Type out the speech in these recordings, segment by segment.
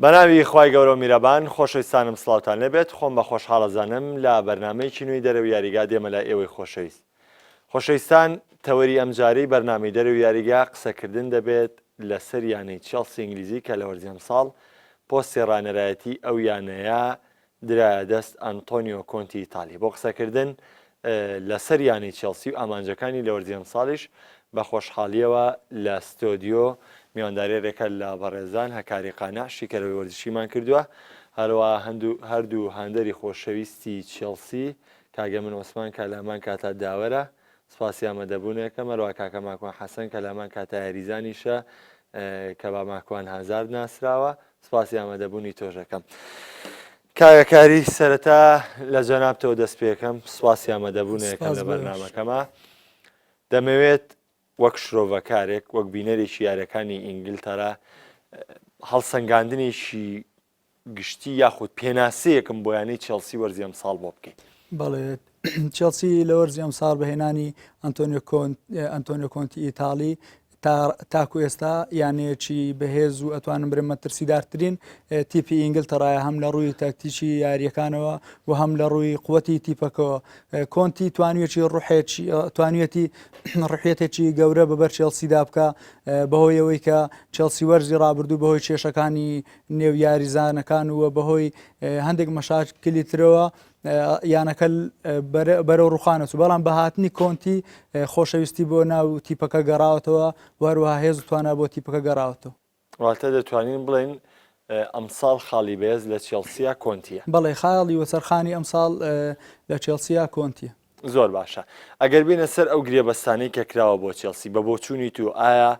بەناوی خوای گەورە و میرەبان خۆشەویستانم سڵاوتان لێبێت خۆم بە خۆشحاڵەزانم لە بەرنامەیەکی نوێی دەرەوی یاریگا دێمە لای ئێوەی خۆشەویستان تەوەری ئەمجاری بەرنامەی دەرەوی یاریگا قسەکردن دەبێت لەسەر یانەی چێلسی ئینگلیزی کە لە وەرزی ئەمساڵ پۆستی ڕانەرایەتی ئەو یانەیە درایە دەست ئەنتۆنیۆ کۆنتی ئیتالی بۆ قسەکردن لەسەر یانەی چێلسی و ئامانجەکانی لە وەرزی ئەمساڵیش بە خۆشحاڵیەوە لە ستۆدیۆ میواندارێکە لە بەڕێزان هەکاری قانع شیکەرەوەی وەرزشیمان کردووە هەروە هەردوو هاندەری خۆشەویستی چێلسی کاگە من عوسمان کالامان کاتا داوەرە سپاسی ئامادەبوونێکە مەروە کاکە ماکوان حەسەن کەلامان کاتە یاریزانیشە کە با ماکوان هازار ناسراوە سپاسی ئامادەبوونی تۆژەکەم کاگەکاری سەرەتا لە جەنابتەوە دەست پێکەم سپاسی ئامادەبوونێکەکەم لە بەرنامەکەمە دەمەوێت وەک شرۆڤەکارێک وەک بینەرێکی یاریەکانی ئینگلتەرا هەڵسەنگاندنێکی گشتی یاخود پێناسەیەکم بۆ یانەی چێلسی وەرزی ئەمساڵ بۆ بکەیت. بەڵێ چێلسی لە وەرزی ئەمساڵ بەهێنانی ئەنتۆنیۆ کۆنتی ئیتالی تاکو ئێستا یانەیەکی بەهێز و ئەتوانم برێمە ترسیدارترین تیپی ئینگلتەرایە هەم لە ڕووی تاکتیکی یاریەکانەوە و هەم لە ڕووی قووەتی تیپەکەەوە کۆنتی توانوێتی ڕحێتێکی گەورە بەبەر چێلسیدا بکە بەهۆی ئەوەی کە چێلسی وەرزی ڕابردوو بەهۆی کێشەکانی نێو یاریزانەکان وە بەهۆی هەندێک مەشاکلی ترەوە یانەکە بەرەو ڕوخانەچوو بەڵام بە هاتنی کۆنتی خۆشەویستی بۆ ناو تیپەکە گەڕاوەتەوە وەروەها هێز و توانە بۆ تیپەکە گەڕاوەتەوە. واتە دەتوانین بڵێن ئەمساڵ خاڵی بەهێز لە چێلسیا کۆنتیە. بەڵێ خاڵی وەسەرخانی ئەمساڵ لە چێلسیا کۆنتیە. زۆر باشە ئەگەر بینە سەر ئەو گرێبەستانەی کە کراوە بۆ چێلسی بە بۆچوونی تو ئایا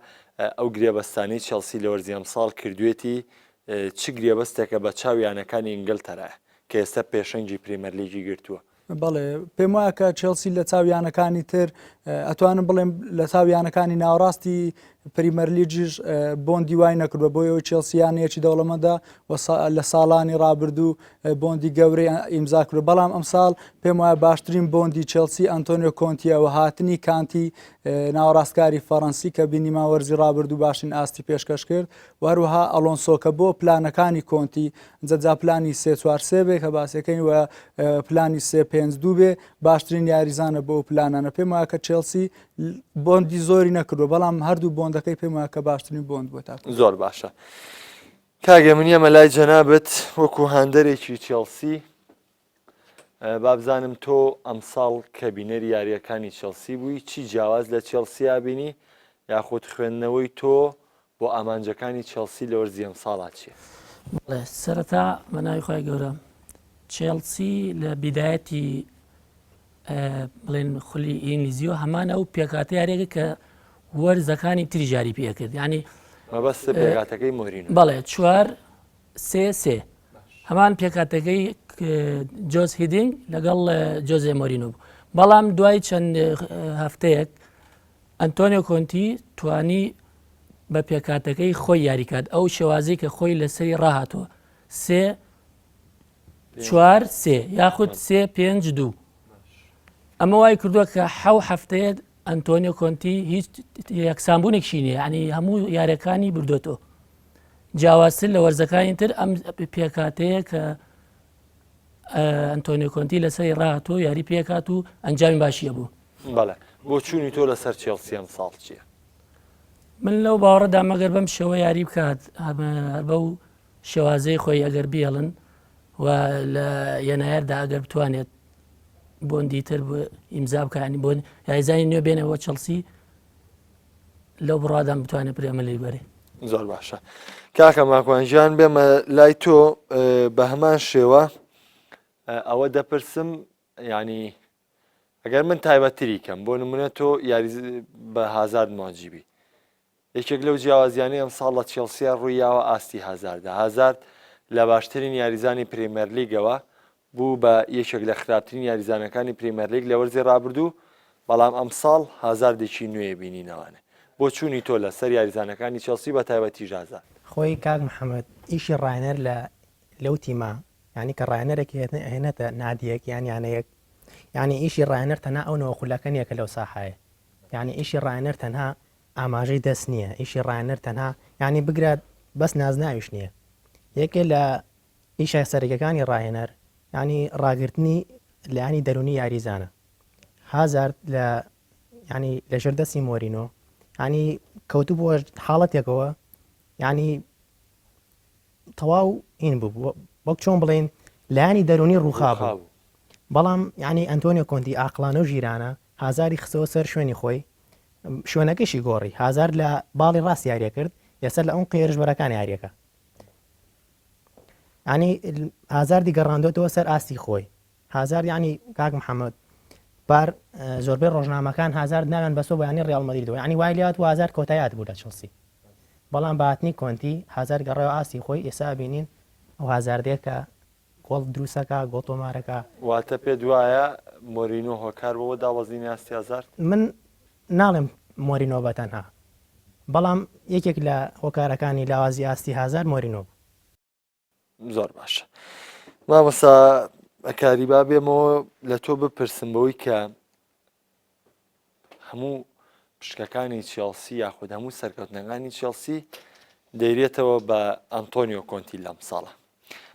ئەو گرێبەستانی چێلسی لە وەرزی ئەمساڵ کردوێتی چ گرێبەستێکە بە چاویانەکانی ئینگلتەرایە کە ئێستا پێشەنگی پریمەرلیگی گرتووە. بەڵێ پێم وایە کە چێلسی لە چاویانەکانی تر ئەتوانم بڵێم لە چاویانەکانی ناوەڕاستی پریمەرلیجیش بۆندی وای نەکردووە بۆ ئەوەی چێلسیانەیەکی دەوڵەمەدا لە ساڵانی ڕابردوو بۆندی گەورەی ئیمزا کردو بەڵام ئەمساڵ پێم وایە باشترین بۆندی چێلسی ئەنتۆنیۆ کۆنتیەوە هاتنی کانتی ناوەڕاستکاری فەڕەنسی کە بینیما وەرزی ڕابردوو باشین ئاستی پێشکەش کرد وهروەها ئەلۆنسۆکە بۆ پلانەکانی کۆنتی جەجا پلانی 3-4-3 بێ کە باسەکەین وە پلانی 3-5-2 بێ باشترین یاریزانە بۆ پلانانە پێم وایە کە چێلسی بۆندی زۆری نەکردو بەڵام هەردوو بۆندەکەی پێم وایە کە باشترین بۆند بۆ تا زۆر باشە. کاگە من ئێمە لای جەنابەت وەکو هاندەرێکی چێلسی بابزانم تۆ ئەمساڵ کە بینەری یاریەکانی چێلسی بووی چی جیاواز لە چێلسیا بینی یاخود خوێندنەوەی تۆ بۆ ئامانجەکانی چێلسی لە وەرزی ئەمساڵا چیە؟ سەرەتا بەناوی خۆی گەورە چێلسی لە بیدایەتی بڵێن خولی ئینگلیزیۆ هەمانە ئەو پێکاتە یاریەکە کە وەرزەکانی تری جاری پێکرد ینی مەبەستە پێکاتەکەی مۆرینۆ بەڵێ 4-3-3 هەمان پێکاتەکەی جۆز هیدینگ لەگەڵ جۆزێ مۆرینۆ بوو بەڵام دوای چەند هەفتەیەک ئەنتۆنیۆ کۆنتی توانی بە پێکاتەکەی خۆی یاریکات ئەو شێوازەی کە خۆی لەسەری ڕاهاتوە 3-4-3 یاخود 3-5-2 ئەمە وای کردووە کە حەو هەفتەیە ئەنتۆنیۆ کۆنتی هیچ یەکسانبوونێکشی نییە ینی هەموو یاریەکانی بردوێتەوە جیاوازتر لە وەرزەکانی تر ئەم پێکاتەیە کە ئەنتۆنیۆ کۆنتی لەسەری ڕاهاتۆ یاری پێکات و ئەنجامی باشیە بوو. بەڵێ بۆ چوونی تۆ لەسەر چێلسی ئەمساڵ چییە؟ من لەو باوەڕەدا مەگەر بەم شێوە یاری بکات بەو شێوازەی خۆی ئەگەر بێڵن و لە یەنایەردا ئەگەر بتوانێت بۆندی تر ئیمزا بکانی بۆن یاریزانی نوێ بێنەوە چێلسی لەو بڕادان بتوانێت پرێمە لێ بەرێ. زۆر باشە. کاکە ماکوانژیان بێمە لای تۆ بە هەمان شێوە ئەوە دەپرسم ینی ئەگەر من تایبەتری کەم بۆ نمونە تۆ یاری بە هازارد ماجیبی یەکێک لەو جیاوازیانەی ئەمساڵ لە چێلسیا ڕوویاوە ئاستی هازاردە هازارد لە باشترین یاریزانی پریمەرلیگەوە بوو بە یەکێک لە خراپترین یاریزانەکانی پریمەرلیگ لە وەرزی ڕابردوو بەڵام ئەمساڵ هازاردێکی نوێ بینینەوانێ بۆ چوونی تۆ لە سەر یاریزانەکانی چێلسی بە تایبەتی ژازار خۆی کاک محەممەد ئیشی ڕاینەر لەو تیمە ینی کە ڕاینەرێکی هێنێتە نادیەک یانیانەیەک ینی ئیشی ڕاینەر تەنها ئەو نەوە خولەکەنیەکە لەو ساحایە ینی ئیشی ڕاینەر تەنها ئاماژەی دەست نییە ئیشی ڕاینەر تەنها ینی بگرات بەس نازناویش نییە یەکێ لە ئیشە سەرەکیەکانی ڕاهێنەر ینی ڕاگررتنی لایانی دەرونی یاریزانە هازارد لە ینی لە ژێردەستی مۆرینۆ ینی کەوتو بۆ حاڵەتێکەوە ینی تەواو این بوو وەک چۆن بڵێن لایانی دەرونی ڕووخا بوو بەڵام ینی ئەنتۆنیۆ کۆنتی ئاقلانە و ژیرانە هازاری خستەوە سەر شوێنی خۆی شوێنەکەشی گۆڕی هازار لە باڵی ڕاست یاریە کرد یەسەر لە ئەوم قێرشبەرەکان یاریەکە ینی هازاردی گەڕاندۆتەوە سەر ئاستی خۆی هازار ینی کاک محەممەد بار زۆربەی ڕۆژنامەکان هازار ناوێن بەسۆ بەیانی ڕێڵ مەدریدەوە ینی وای لات و هازار کۆتایات بوو لە چڵسی بەڵام بەهاتنی کۆنتی هازار گەڕێەوە ئاستی خۆی ئێستا بینین ئەو هازاردێکە گۆڵ دروستەکە گۆڵ تۆمارەکە واتە پێ دوایە مۆرینۆ هۆکار بەوە داوەزینی ئاستی هازار من ناڵێم مۆرینۆ بەتەنها بەڵام یەکێک لە هۆکارەکانی لاوازی ئاستی هازار مۆرینۆ زۆر باشە مامەسا ئەکاری با بێمەوە لە تۆ بپرسم بەوەی کە هەموو پشکەکانی چێڵسی یاخود هەموو سەرکەوتنەکانی چێڵسی دەیرێتەوە بە ئەنتۆنیۆ کۆنتی لەم ساڵە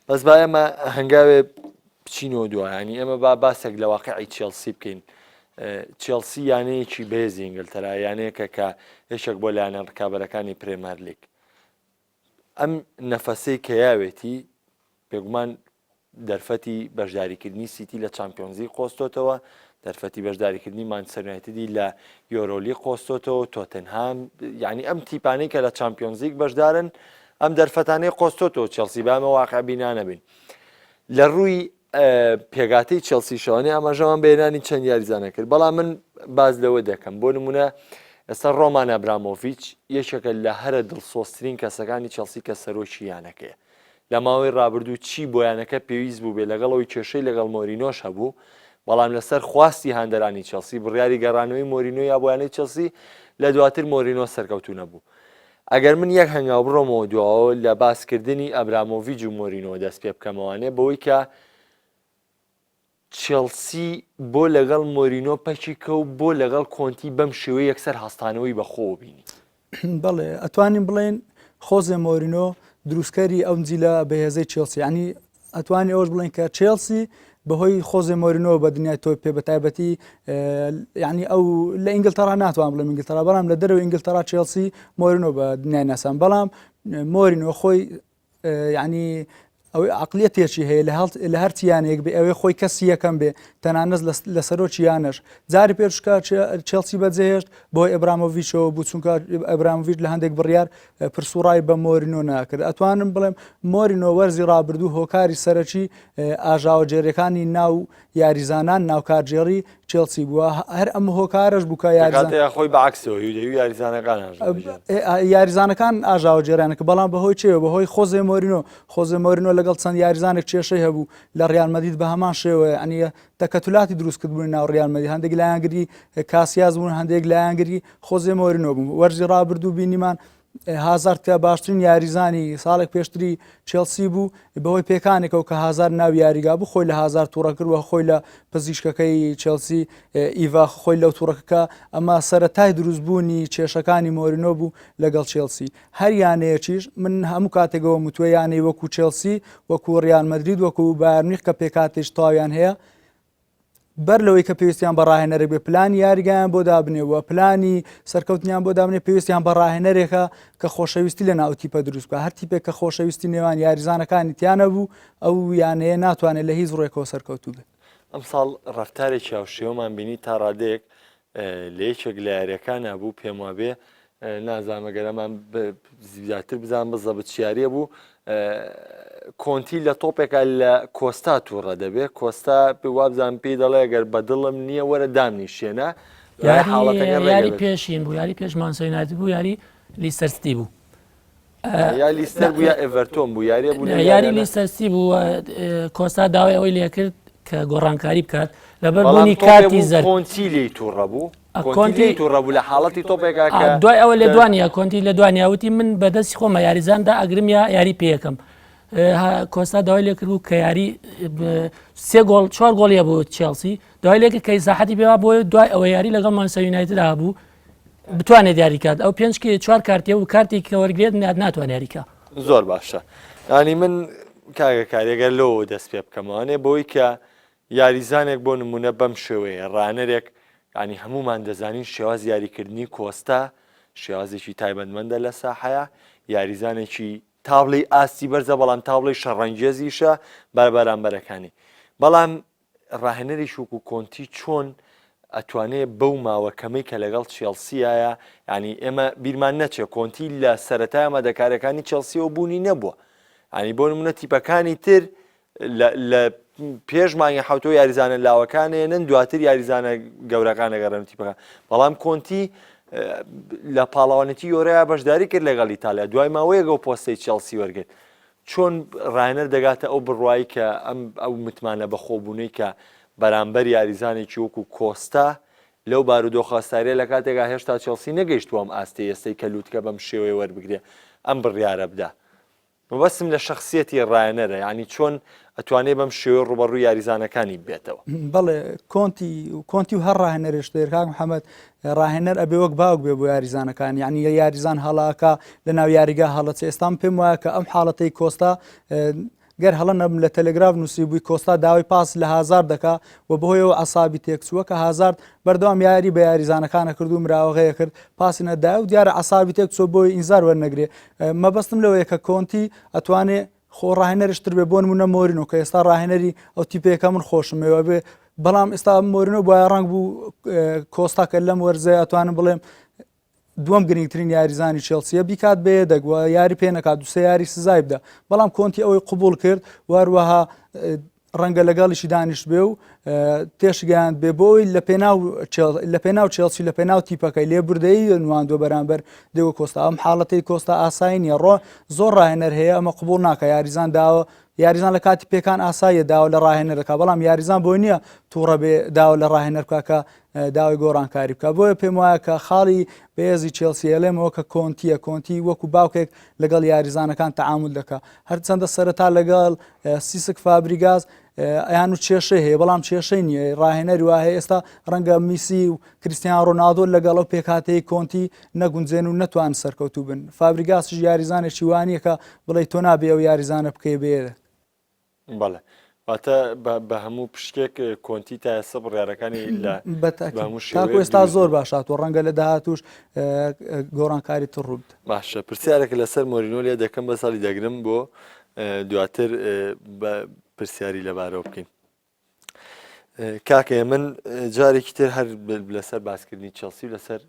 بەس با ئێمە هەنگاوێ بچینەوە دوایانی ئێمە با باسێک لە واقعی چێڵسی بکەین چێڵسی یانەیەکی بەهێزی ئینگلتەرا یانەیەکە کە هێشێک بۆ لایەنە ڕکابەرەکانی پرێمەر لیگ ئەم نەفەسەی کە یاوێتی پێگومان دەرفەتی بەشداریکردنی سیتی لە چامپیۆنزی قۆستۆتەوە دەرفەتی بەشداریکردنی مانچستەر یونایتدی لە یۆرۆلی قۆستۆتەوە تۆتنهام یعنی ئەم تیپانەی کە لە چامپیۆنزیک بەشدارن ئەم دەرفەتانەی قۆستۆتەوە چێڵسی بامە واقع بینانە بین لە ڕووی پێگاتەی چێڵسی شەوانێ ئاماژەوان بەێنانی چەند یاریزانە کرد بەڵام من باز لەوە دەکەم بۆ نمونە ئێستا ڕۆمان ئەبرامۆڤیچ یەکێکە لە هەرە دڵسۆزترین کەسەکانی چێڵسی کە سەرۆکی یانەکەیە لە ماوەی ڕابردوو چی بۆ یانەکە پێویست بوو بێ لەگەڵەوەی کێشەی لەگەڵ مۆرینۆش هەبوو بەڵام لەسەر خواستی هاندەرانی چێڵسی بڕیاری گەڕانەوەی مۆرینۆ یا بۆیانەی چێڵسی لە دواتر مۆرینۆ سەرکەوتو نەبوو ئەگەر من یەک هەنگاو بڕۆمەوە دواوە لە باسکردنی ئەبرامۆڤیچ و مۆرینۆ دەست پێ بکەمەوانێ بەوەی کە چێڵسی بۆ لەگەڵ مۆرینۆ پەچی کەوت بۆ لەگەڵ کۆنتی بەم شێوەیە یەکسەر هەستانەوەی بەخۆ بینی بەڵێ ئەتوانین بڵێن خۆزێ مۆرینۆ دروستکەری ئەو جیلە بەهێزەی چێڵسی ینی ئەتوانی ئەوش بڵێن کە چێڵسی بەهۆی خۆزێ مۆرینۆ بە دنیای تۆ پێ بەتایبەتی ینی ئەو لە ئینگلتەرا ناتوان بڵێم ئینگلتەرا بەڵام لە دەرەوە ئینگلتەرا چێڵسی مۆرینۆ بە دنیای ناسان بەڵام مۆرینۆ خۆی ینی ئەوەی عقلیەتێکی هەیە لە هەرچیانێک بێ ئەوەی خۆی کەسی یەکەم بێ تەنانەت لە سەرۆکییانش جاری پێشکە چێڵسی بەجێهێشت بۆی ئەبرامۆڤیچەوە بوو چونکە ئەبرامۆڤیچ لە هەندێک بڕیار پرسوڕای بە مۆرینۆ ناکرد ئەتوانم بڵێم مۆرینۆ وەرزی ڕابردوو هۆکاری سەرەکی ئاژاوەجێریەکانی ناو یاریزانان ناوکارجێڕی چێڵسی بووە هەر ئەم هۆکارش بووکە خۆی بەعکسەوە یاریزانەکان ئاژاوەجێرانەکە بەڵام بەهۆی چێوە بەهۆی خۆزێ مۆرینۆ لەگەڵ چەند یاریزانێک کێشەی هەبوو لە ڕیال مەدرید بە هەمان شێوە ئەنیە تەکەتولاتی دروستکرد بوون ناو ڕیال مەدرید هەندێک لایەنگری کاسیاز بوون هەندێک لایەنگری خۆزێ مۆرینۆ بوون وەرزی ڕابردوو بینیمان هازار کە باشترین یاریزانی ساڵێک پێشتری چێڵسی بوو بەهۆی پێکانێکەوە کە هازار ناو یاریگا بوو خۆی لە هازار تووڕە کردوە خۆی لە پزیشکەکەی چێڵسی ئیڤا خۆی لەو تووڕەکە ئەمە سەرەتای دروستبوونی کێشەکانی مۆرینۆ بوو لەگەڵ چێڵسی هەر یانەیەکیش من هەموو کاتێکەوە متووە یانەی وەکو چێڵسی وەکو ڕیال مەدرید وەکو بایر مونیخ کە پێکاتێش تاویان هەیە بەر لەوەی کە پێویستیان بە ڕاهێنەرێک بێ پلانی یاریگایان بۆ دابنێەوە پلانی سەرکەوتنیان بۆ دابنێ پێویستیان بە ڕاهێنەرێکە کە خۆشەویستی لە ناو تیپە دروست بکە هەر تیپێک کە خۆشەویستی نێوان یاریزانەکانی تیانە بوو ئەو یانەیە ناتوانێت لە هیچ ڕێکەوە سەرکەوتوو بێت ئەم ساڵ ڕفتارێکی هاوشێوەمان بینی تا ڕادەیەک لە یەکێک لە یاریەکانە بوو پێم وابێ نازانمەگەرەمان زیاتر بزان بزە بچیاریە بوو کۆنتی لە تۆپێکە لە کۆستا تووڕە دەبێت کۆستا وابزان پێی دەڵێ ئەگەر بەدڵم نییە وەرە دامنیشێنە یاری پێشین بوو یاری پێش مانسەیناتی بوو یاری لیستەرستی بوو یا لیستەر بوو یا ئێڤەرتۆن بوو یاریە بوو یاری لیستەرستی بوو کۆستا داوای ئەوەی لێ کرد کە گۆڕانکاری بکات لەبەر بوونی کاتی زەر کۆنتی لێی تووڕە بوو کۆنتی تووڕە بوو لە حاڵەتی تۆپێکا دوای ئەوە لە دوانە کۆنتی لە دوانیاوتی من بەدەستی خۆمە یاریزاندا ئەگرم یا یاری پێیەکەم کۆستا داوای لێ کرد و کە یاری سێ گۆڵ 4 گۆڵیە بۆ چێڵسی دوای لێکرد کە ساحەتی پێوا بۆ دوای ئەوە یاری لەگەڵ مانچستەر یونایتد بوو بتوانێت یاریکات ئەو 5 4 کارتێ و کارتێکی کە وەرگێت ناتوانێت یاریکە زۆر باشە ینی من کاگەکاریەگەر لەوە دەست پێ بکەمەوانێ بۆی کە یاریزانێک بۆ نمونە بەم شێوەیە ڕانەرێک ینی هەمومان دەزانین شێواز یاریکردنی کۆستا شێوازێکی تایبەتمەندە لە ساحەیە یاریزانێکی تاڵی ئاستی بەرزە بەڵام تاڵی شەڕەنجێزیشە بەرامبەرەکانی بەڵام ڕاهێنەری شوک و کۆنتی چۆن ئەتوانێت بەو ماوەکەمەی کە لەگەڵ چێلسیایە ینی ئێمە بیرمان نەچێت کۆنتی لە سەرەتای ئەمەدەکارەکانی چێلسیەوە بوونی نەبووە ینی بۆ نمونە تیپەکانی تر لە پێش مانگە حوتۆ یاریزانە لاوەکانێنن دواتر یاریزانە گەورەکانە گەڕن تیپەکان بەڵام کۆنتی لە پاڵەوانەتی یۆرەیە بەشداری کرد لەگەڵ ئیتالیا دوای ماوەیەگە و پۆستەی چێلسی وەرگرت چۆن ڕاینەر دەگاتە ئەو بڕوایی کە ئەو متمانە بەخۆبوونەی کە بەرامبەر یاریزانێکی وەکو کۆستا لەو بارودۆخواستاریە لە کاتێکا هێشتا چێلسی نەگەیشتووە ئەم ئاستی ئێستەی کە لووتکە بەم شێوەیە وەربگرێ ئەم بڕیارە بدا مەبەستم لە شخصیەتی ڕاینەرە ینی چۆن ئەتوانێت بەم شێوە ڕوبەڕووی یاریزانەکانی بێتەوە بەڵێ کۆنتی و هەر ڕاهێنەرێشتێر کاک محەممەد ڕاهێنەر ئەبێ وەک باوک بێ بۆ یاریزانەکان یعنی یاریزان هەڵاکە لە ناو یاریگا هەڵەچ ئێستام پێم وایە کە ئەم حاڵەتەی کۆستا گەر هەڵەنەم لە تەلگراف نووسی بووی کۆستا داوای پاس لە هازار دەکا و بەهۆیەوە عسابی تێکچووە کە هازار بەردەوام یاری بە یاریزانەکانە کرد و مراوەغەیە کرد پاسی نەدای و دیارە عسابی تێکچۆ بۆی ئینزار وەرنەگرێ مەبەستم لەوەیە کە کۆنتی ئەتوانێت خۆ ڕاهێنەرشتر بێ بۆ نمونە مۆرینۆ کە ئێستا ڕاهێنەری ئەو تیپەیەکە من خۆشمەوە بێ بەڵام ئێستا مۆرینۆ بۆ ڕنگ بوو کۆستا کە لەم وەرزەیە ئەتوانم بڵێم دووەم گرنگترین یاریزانی چێلسیە بیکات بێ دەگووە یاری پێ نەکات دوسێ یاری سزای بدە بەڵام کۆنتی ئەوەی قبول کرد واروەها ڕەنگە لەگەڵیشی دانیشت بێ و تێشگەیاند بێ بۆی لە پێناو چێلسی لە پێناو تیپەکەی لێبوردەیی نواندوە بەرامبەر دێوە کۆستا ئەم حاڵەتەی کۆستا ئاسایی نیە ڕۆ زۆر ڕاهێنەر هەیە ئەمە قبول ناکە یاریزان داوە یاریزان لە کاتی پێکان ئاساییە داوە لە ڕاهێنەرەکە بەڵام یاریزان بۆی نییە تووڕە بێ داوە لە ڕاهێنەر بکە داوای گۆڕانکاری بکە بۆیە پێم وایە کە خاڵی بەهێزی چێلسی ئەلێمەوە کە کۆنتی وەکو باوکێک لەگەڵ یاریزانەکان تەعامل دەکات هەرچەندە سەرەتا لەگەڵ سیسک فابریگاز ئەیان و کێشەی هەیە بەڵام کێشەی نییە ڕاهێنەری وایە ئێستا ڕەنگە میسی و کریستیان ڕۆناڵدۆ لەگەڵ ئەو پێکاتەی کۆنتی نەگونجێن و نەتوان سەرکەوتوو بن فابریگاسش یاریزانێکی وانیە کە بڵێ تۆ نابێ ئەو یاریزانە بکەی بێرە بەڵێ واتە بە هەموو پشتێک کۆنتی تا ئێستا بڕیارەکانی لە تاکو ئێستا زۆر باشات و ڕەنگە لە داهاتوش گۆڕانکاری تڕوود باشە پرسیارێکە لەسەر مۆرینۆ لێ دەکەم بە ساڵی دەگرم بۆ دواتر پرسیاری لەبارەوە بکەین کاکە من جارێکی تر هەر لەسەر باسکردنی چێلسی لەسەر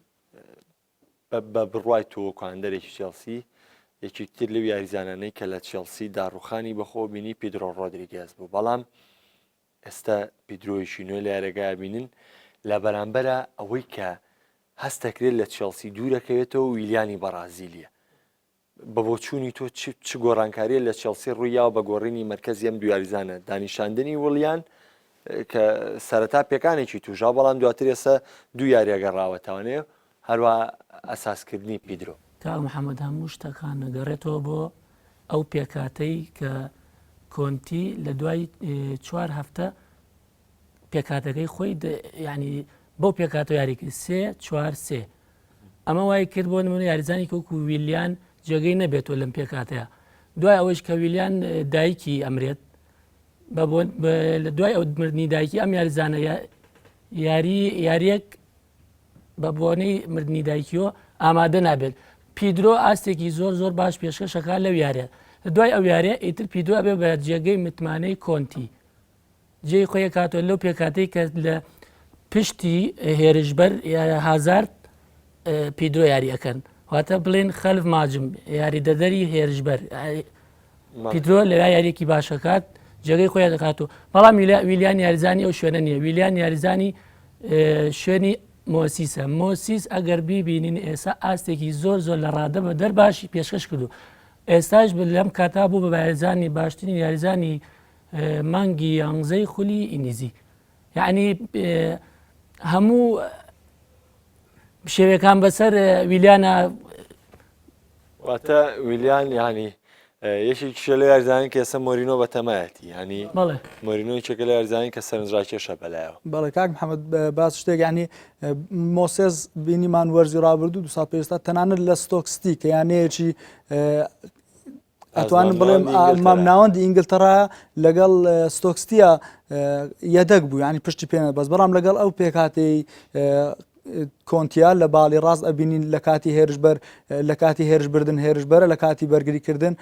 بە بڕوای تۆکاندەرێکی چێلسی یەکێکتر لەو یاریزانانەی کە لە چێلسی داڕوخانی بەخۆ بینی پیدرۆ ڕۆدریگێز بوو بەڵام ئێستا پیدرۆیشی نوێ لە یارەگای بینن لە بەرامبەرە ئەوەی کە هەستەکرێت لە چێلسی دوورەکەوێتەوە ویلیانی بەرازیلیە بە بۆچوونی تۆ چ گۆڕانکاریە لە چێلسی ڕوویاوە بە گۆڕینی مرکزی ئەم دویاریزانە دانیشاندنی وڵیان کە سەرەتا پێکانێکی توژا بەڵام دواتر ئێستا دوو یاریەگەڕاوەتەوانێ هەروە ئەساسکردنی پیدرۆ تا محەممەد هەموو شتەکان نەگەڕێتەوە بۆ ئەو پێکاتەی کە کۆنتی لە دوای 4 هەفتە پێکاتەکەی خۆی ینی بەو پێکاتە یاریکرد 3-4-3 ئەمە وای کرد بۆ نمونە یاریزانی کەوکو ویلیان جێگەی نەبێتەوە لەم پێکاتەیە دوای ئەوەش کە ویلیان دایکی ئەمرێت لە دوای ئەو مردنی دایکی ئەم یاریزانە یاریەک بە بۆنەی مردنی دایکیەوە ئامادە نابێت پیدرۆ ئاستێکی زۆر باش پێشکەشەکە لەو یاریە دوای ئەو یاریە ئیتر پیدرۆ ئەبێ بە جێگەی متمانەی کۆنتی جێی خۆی کاتەوە لەو پێکاتەی کە لە پشتی هێرشبەر هازار پیدرۆ یاریەکەن واتە بڵێن خەلف ماجم یاری دەدەری هێرشبەر پیدرۆ لەوای یاریەکی باشەکات جێگەی خۆیان دەکاتەوە بەڵام ویلیان یاریزانی ئەو شوێنە نییە ویلیان یاریزانی شوێنی مۆسیسە مۆسیس ئەگەر بیبینین ئێستا ئاستێکی زۆر لە ڕادە بە دەرباشی پێشکەش کردو ئێستاش لەم کاتا بوو بە یاریزانی باشترین یاریزانی مانگی یانزەی خولی ئینگلیزی یعنی هەموو شێوەکان بەسەر ویلیانە واتە ویلیان ینی یەکێکیشە لە یاریزانی کە ئێستا مۆرینۆ بە تەمایەتی ینی مۆرینۆی چێکە لە یاریزانی کە سەرنجڕاکێشە بەلایەوە بەڵێ کاک محەممەد باس شتێک ینی مۆسێز بینیمان وەرزی ڕابردوو 2 ساڵ پێستا تەنانەت لە ستۆکستی کە یانەیەکی ئەتوانم بڵێم مام ناوەندی ئینگلتەرا لەگەڵ ستۆکسیە یەدەک بوو ینی پشتی پێ بەس بەڵام لەگەڵ ئەو پێکاتەی کۆنتیا لە باڵی ڕاست ئەبینین لە کاتی هێرشبەر لە کاتی هێرشبردن هێرشبەرە لە کاتی بەرگریکردن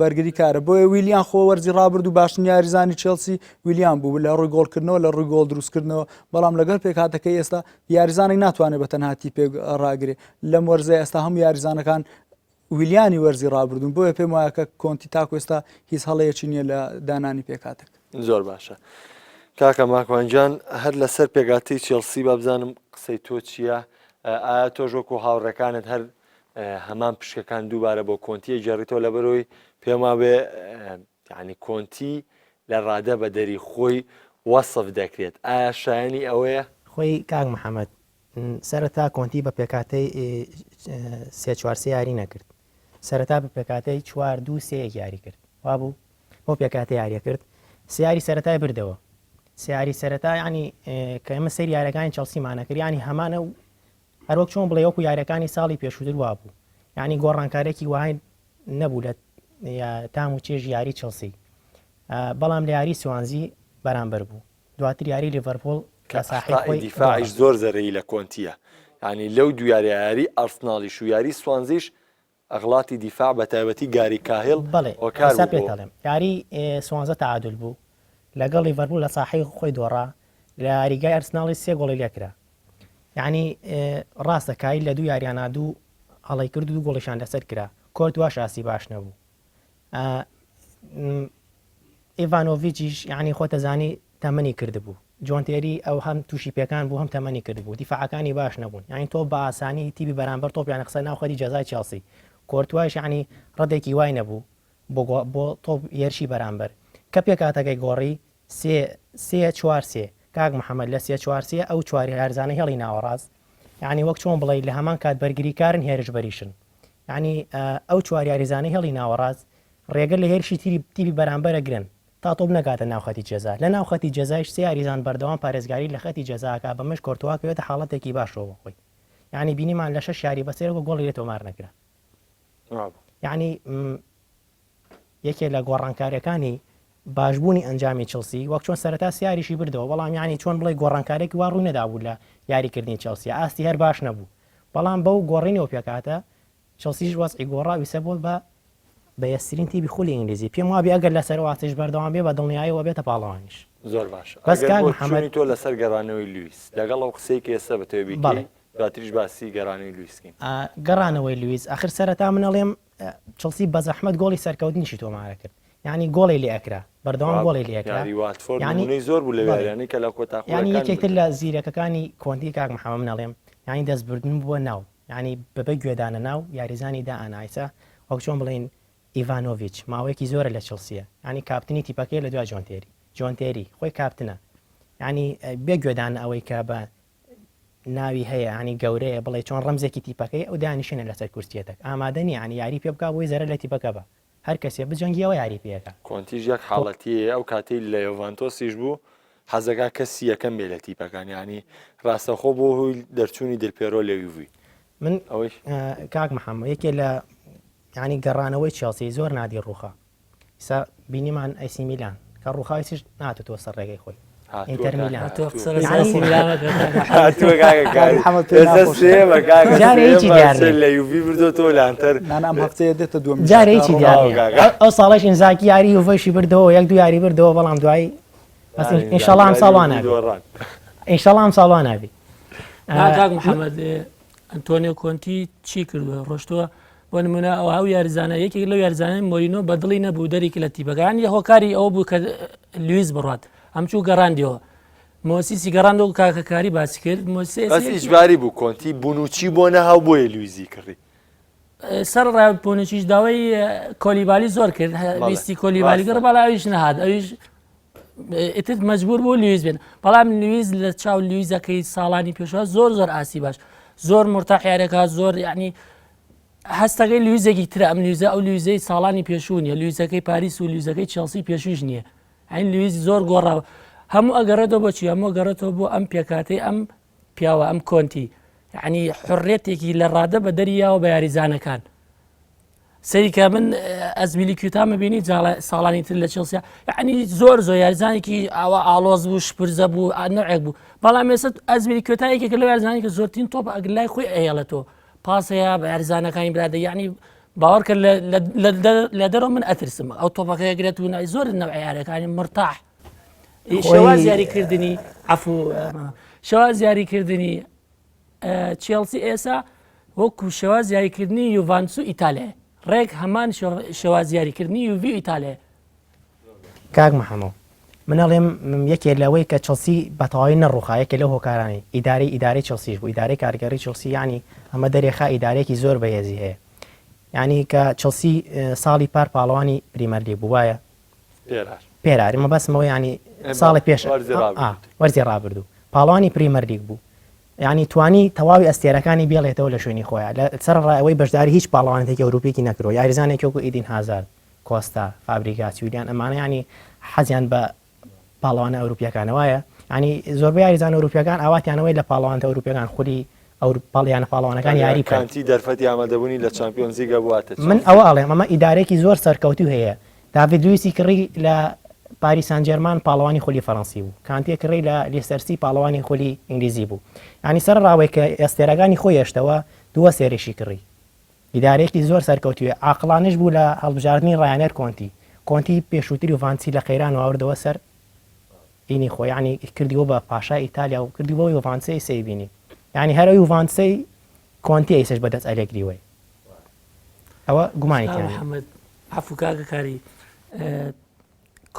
بەرگری کارە بۆیە ویلیان خۆ وەرزی ڕابرد و باشترین یاریزانی چێلسی ویلیان بوو لە ڕووی گۆڵکردنەوە لە ڕووی گۆڵ دروستکردنەوە بەڵام لەگەڵ پێکاتەکەی ئێستا یاریزانێک ناتوانێت بە تەنهاتی پێ ڕاگرێ لەم وەرزەی ئێستا هەموو یاریزانەکان ویلیانی وەرزی ڕابردون بۆیە پێم وایە کە کۆنتی تاکو ئێستا هیچ هەڵەیەکی نییە لە دانانی پێکاتێک. زۆر باشە کاکە ماکوانجان هەر لەسەر پێگاتی چێلسی با بزانم قسەی تۆ چییە؟ ئایا تۆ ژۆک و هاوڕەکانت هەر هەمان پشکەکان دووبارە بۆ کۆنتیە گەڕیتەوە لە بەرەوەی پێم وابێ یعنی کۆنتی لە ڕادە بە دەری خۆی وەسف دەکرێت ئایا شایانی ئەوەیە؟ خۆی کاک محەممەد سەرەتا کۆنتی بە پێکاتەی سێ چوارسێ یاری نەکرد سەرەتا بە پێکاتەی 4-2-3 یاری کرد وابوو بۆ پێکاتە یاریە کرد سیاری سەرەتای بردەوە سیاری سەرەتا ینی کە ئێمە سەر یاریەکانی چەلسیمانەکرد ینی هەمانە هەروەک چۆن بڵێ وەکو یاریەکانی ساڵی پێشووتر وابوو ینی گۆڕانکارێکی وای نەبوو لە تام و چێژ یاری چەلسی بەڵام لە یاری سوانزی بەرامبەر بوو دواتر یاری لیڤەرپۆڵ کە ساحی دیفاعیش زۆر زەرەی لە کۆنتیە ینی لەو دو یاری ئەرسناڵیش و یاری سوانزیش ئەغڵاتی دیفاع بە تایبەتی گاری کاهێڵ بەڵێ پێڵێم یاری سوانزە تعادل بوو لەگەڵ لیڤەرپۆڵ لە ساحی خۆی دۆڕا لە یاریگای ئەرسناڵی 3 گۆڵی لێکرا یعنی ڕاستەکایی لە دوو یاریانە دوو هەڵی کرد و دوو گۆڵیشان لەسەر کرا کۆرتوا شاسی باش نەبوو ئیڤانۆڤیچیش یعنی خۆتەزانی تەمەنی کردبوو جۆنتێری ئەو هەم تووشی پێکان بوو هەم تەمەنی کردبوو دیفاعەکانی باش نەبوون یعنی تۆ بە ئاسانی تیبی بەرامبەر تۆپیان قسە ناوخەتی جەزای چێلسی کۆرتواش یعنی ڕەدێکی وای نەبوو بۆ تۆپ یەرشی بەرامبەر کە پێکاتەکەی گۆڕی 3-4-3 کاک محەممەد لە 3-4-3 ئەو چواری هەرزانە هێڵی ناوەڕاست یعنی وەک چۆن بڵێ لە هەمان کات بەرگریکارن هێرشبەریشن یعنی ئەو چوار یاریزانە هێڵی ناوەڕاست ڕێگە لە هێرشی تیبی بەرامبەرە گرن تا تۆپ نەکاتە ناوخەتی جەزا لە ناوخەتی جەزایش سێ یاریزان بەردەوام پارێزگاری لە خەتی جەزاکە بەمەش کۆرتواکەوێتە حاڵەتێکی باشەوە خۆی یعنی بینیمان لە 6 یاری بەسێرەوە گۆڵی لێتەوە مار نەکرا یعنی یەکێک لە گۆڕانکاریەکانی باشبوونی ئەنجامی چێلسی وەک چۆن سەرەتا سیاریشی بردەوە بەڵام یعنی چۆن بڵێ گۆڕانکارێکی وا ڕووی نەدابوو لە یاریکردنی چێلسی ئاستی هەر باش نەبوو بەڵام بەو گۆڕینەوە پێکاتە چێلسیش وەزعی گۆڕا ویسە بۆ بە یەسرین تیبی خولی ئینگلیزی پێم وابێ ئەگەر لەسەر واتش بەردەوام بێ بە دڵنیاییەوە بێتە پاڵەوانیش زۆر باش بەس کاک محەممەد تۆ لەسەر گەڕانەوەی لویس لەگەڵ ئەو قسەی کە ئێستا بە تۆ بیکەی دواتریش باسی گەڕانەوەی لویسکەین گەڕانەوەی لویس ئاخر سەرەتا منەڵێم چێلسی بە زەحمەت گۆڵی سەرکەوتنیشی تۆمارە کرد یعنی گۆڵی لێ ئەکرا بەردەوام گۆڵی لێ ئەکرا یعنی زۆر بوو لە وێرانی کە لە کۆتا یعنی یەکێکتر لە زیرەکەکانی کۆنتی کاک محەممەد منەڵێم یعنی دەستبردن بووە ناو یعنی بەبێ گوێدانە ناو یاریزانی دا ئانایسا وەک چۆن بڵێن ئیڤانۆڤیچ ماوەیەکی زۆرە لە چێلسیە ینی کاپتنی تیپەکەی لە دوای جۆنتێری خۆی کاپتنە ینی بێ گوێدان ئەوەی کە بە ناوی هەیە ینی گەورەیە بڵێ چۆن ڕەمزێکی تیپەکەی ئەو دانیشتنە لەسەر کورسیەتێک ئامادەنی ینی یاری پێ بکە بۆی زەرە لە تیپەکە بە هەر کەسێ بجەنگیەوە یاری پێەکە کۆنتیژ یەک حاڵەتیە ئەو کاتەی لە یۆڤانتۆسیش بوو حەزەکە کەسی یەکەم بێ لە تیپەکان ینی ڕاستەخۆ بۆ هۆی دەرچوونی دلپێرۆ لە یوڤی من ئەوەی کاک محەممەد یەکێ لە ینی گەڕانەوەی چێلسی زۆر نادی ڕووخە ئسا بینیمان ئەیسی میلان کە ڕووخاویش ناتوتۆ سەر ڕێگەی خۆی ئینتەر میلان لە یوڤی بردۆتەوە لە ئەنتەر نانام هەفتەیە دێتە دووەم جارێکی ئەو ساڵش ئینزاکی یاری یوڤەشی بردەوە یەک دو یاری بردەوە بەڵام دوایی ئینشەڵڵا ئەم ساڵوان نابێ ئینشەڵڵا ئەم ساڵوان نابێ کاک محەممەد ئەنتۆنیۆ کۆنتی چی کردووە ڕۆشتووە بۆ نمونە ئەو هاو یاریزانە یەکێک لەو یاریزانەی مۆرینۆ بە دڵی نەبوو دەرێکی لە تیپەکان یە هۆکاری ئەوە بوو کە لویس بڕات ئەمچوو گەڕاندیەوە مۆسیسی گەڕاندەوە کاکەکاری باسی کرد ئیجباری بوو کۆنتی بوونوچی بۆ نەهاو بۆیە لویزی کردی سەر ڕاپۆنچیش داوای کۆلیبالی زۆر کرد ویستی کۆلیبالی گەڕ بەڵام ئەویش نەهات ئەویش ئیتر مەجبور بۆ لویز بێن بەڵام لویز لە چاو لویزەکەی ساڵانی پێشوە زۆر ئاسی باش زۆر مرتاحیارێکە زۆر یعنی هەستەکەی لویزێکی ترە ئەم لویزە ئەو لویزەی ساڵانی پێشوونیە لویزەکەی پاریس و لویزەکەی چێلسی پێشوش نییە ئەین لویز زۆر گۆڕاوە هەموو ئەگەڕێتەوە بۆچی هەموو گەڕێتەوە بۆ ئەم پێکاتەی ئەم پیاوە ئەم کۆنتی یعنی حڕێتێکی لە ڕادە بە دەریاوە بە یاریزانەکان سەریکە من ئەزمیلی کوتامە بینی ساڵانی تر لە چێلسیا یعنی زۆر یاریزانێکی ئاوا ئالۆز بوو شپرزە بوو نەوێک بوو بەڵام ێستا ئەزمیلی کوتایەکێکە لەو یاریزانی کە زۆرترین تۆپ ئەگلای خۆی ئەهێڵێتەوە پاسەیە بە یاریزانەکانی برادە یعنی باوەڕکە لە دەرەوە من ئەترسم ئەو تۆپەکە یەگرێت و زۆر نەوعی یاریەکانی مرتاح شێواز یاریکردنی عەفوو شێواز یاریکردنی چێلسی ئێستا وەکو شێواز یاریکردنی یوڤانتوس و ئیتالیا ڕێک هەمان شێواز یاریکردنی یوڤی و ئیتالیا کاک محەمەد منەڵێم یەکێ لەوەی کە چڵسی بەتەواوی نەڕووخایەکە لەو هۆکارانی ئیدارەی چڵسیش بوو ئیدارەی کارگەری چڵسی ینی ئەمە دەرێخا ئیدارێکی زۆر بەهێزی هەیە ینی کە چڵسی ساڵی پار پاڵەوانی پریمەر لیگ بوو وایە پێراری مە بەسمەوە ینی ساڵی پێش وەرزی ڕابردوو پاڵەوانی پریمەر لیگ بوو ینی توانی تەواوی ئەستێرەکانی بێڵێتەوە لە شوێنی خۆیان لە سەر ڕایەوەی بەشداری هیچ پاڵەوانێکی ئەوروپیەکی نەکرۆ یاریزانێکی وەکو ئیدین هازار کۆستا فابریگاسی ویلیان ئەمانە ینی حەزیان بە پاڵەوانە ئەوروپیەکانەوەیە ینی زۆربەی یاریزان ئەوروپیەکان ئاواتیانەوەی لە پاڵەوانە ئەوروپیەکان خولی ئەوروپاڵیانە پاڵەوانەکان یاری کانتی دەرفەتی ئامادەبوونی لە چامپیۆنز لیگە بواتە من ئەوە ئەڵێم ئەمە ئیدارێکی زۆر سەرکەوتوو هەیە داڤید لویسی کڕی لە پاریس سان جێرمان پاڵەوانی خولی فەڕەنسی بوو کانتێ کڕی لە لێستەرسی پاڵەوانی خولی ئینگلیزی بوو ینی سەر ڕاوەی کە ئێستێرەکانی خۆی هێشتەوە دووە سێریشی کڕی ئیدارێکی زۆر سەرکەوتووە عاقڵانش بوو لە هەڵبژاردننی ڕایانەر کۆنتی پێشووتری و ڤانسی لە قەیران واوردەوە سەر ئینی خۆی ینی کردیەوە بە پاشای ئیتالیا و کردیەوە ڤانسی سەیبینی ینی هەروی ڤانسی کۆنتی ئەیسش بەدەست ئەلێگریوەی ئەوە گومانێکی محەممەد عەفوو کاکە کاری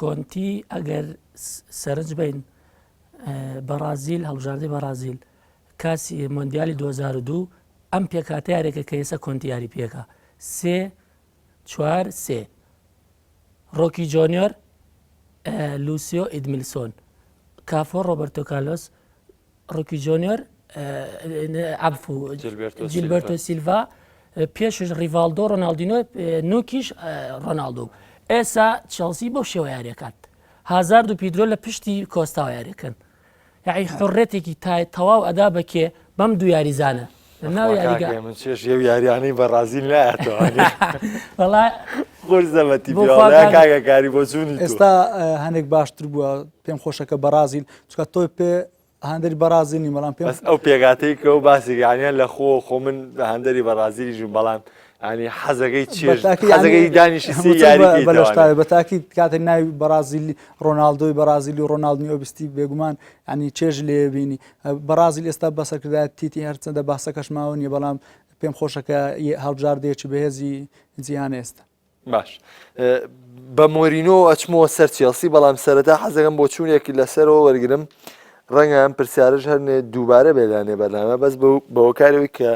کۆنتی ئەگەر سەرنج بین بەرازیل هەڵبژاردەی بەرازیل کاسی مۆندیالی 2002 ئەم پێکاتە یارێکە کە ئێستا کۆنتی یاری پێکە 3-4-3 ڕۆکی جۆنیۆر لوسیۆ ئیدمیلسۆن کافۆ ڕۆبەرتۆ کارلۆس ڕۆکی جۆنیۆر عەفوو جیلبەرتۆ سیلڤا پێشش ریڤالدۆ ڕۆناڵدینۆ نوکیش ڕۆناڵدۆ ئێستا چڵسی بەو شێوە یاریەکات هازارد و پیدرۆ لە پشتی کۆستاوە یاریەکەن یعنی حڕێتێکی تەواو ئەدا بەکێ بەم دوو یاریزانە لەناو یاریگا من چێش یەو یاریانەی بەرازیل نایەتەوە وەڵا خۆشدەمەتی کاگەکاری بۆ چوونی ئێستا هەندێک باشتر بووە پێم خۆشەکە بەرازیل چکە تۆی پێ هەندێری بەرازیلی بەڵام پێم ئەو پێگاتەی کە و باسیگانیان لە خۆ من هەندێری بەرازیلی ژوون بەڵام ینی حەزەکەی چێژ حەزەکەی دانیشی سی یاری بەلەشتاوی بە تاکی کاتێک ناوی بەرازیلی ڕۆناڵدۆی بەرازیلی و ڕۆناڵدنیۆ بیستی بێگومان ینی چێژ لێ بینی بەرازیل ئێستا بەسەرکردایەت تیتی هەرچەندە باسەکەش ماوە نیە بەڵام پێم خۆشەکە هەڵبژاردەیەکی بەهێزی جیهان ئێستا باش بە مۆرینۆ ئەچمەوە سەر چێلسی بەڵام سەرەتا حەزەکەم بۆ چوونێکی لەسەرەوە وەرگرم ڕەنگە ئەم پرسیارش هەرنێ دووبارە بێدانێ بەرنامە بەس بەوە کارەوەی کە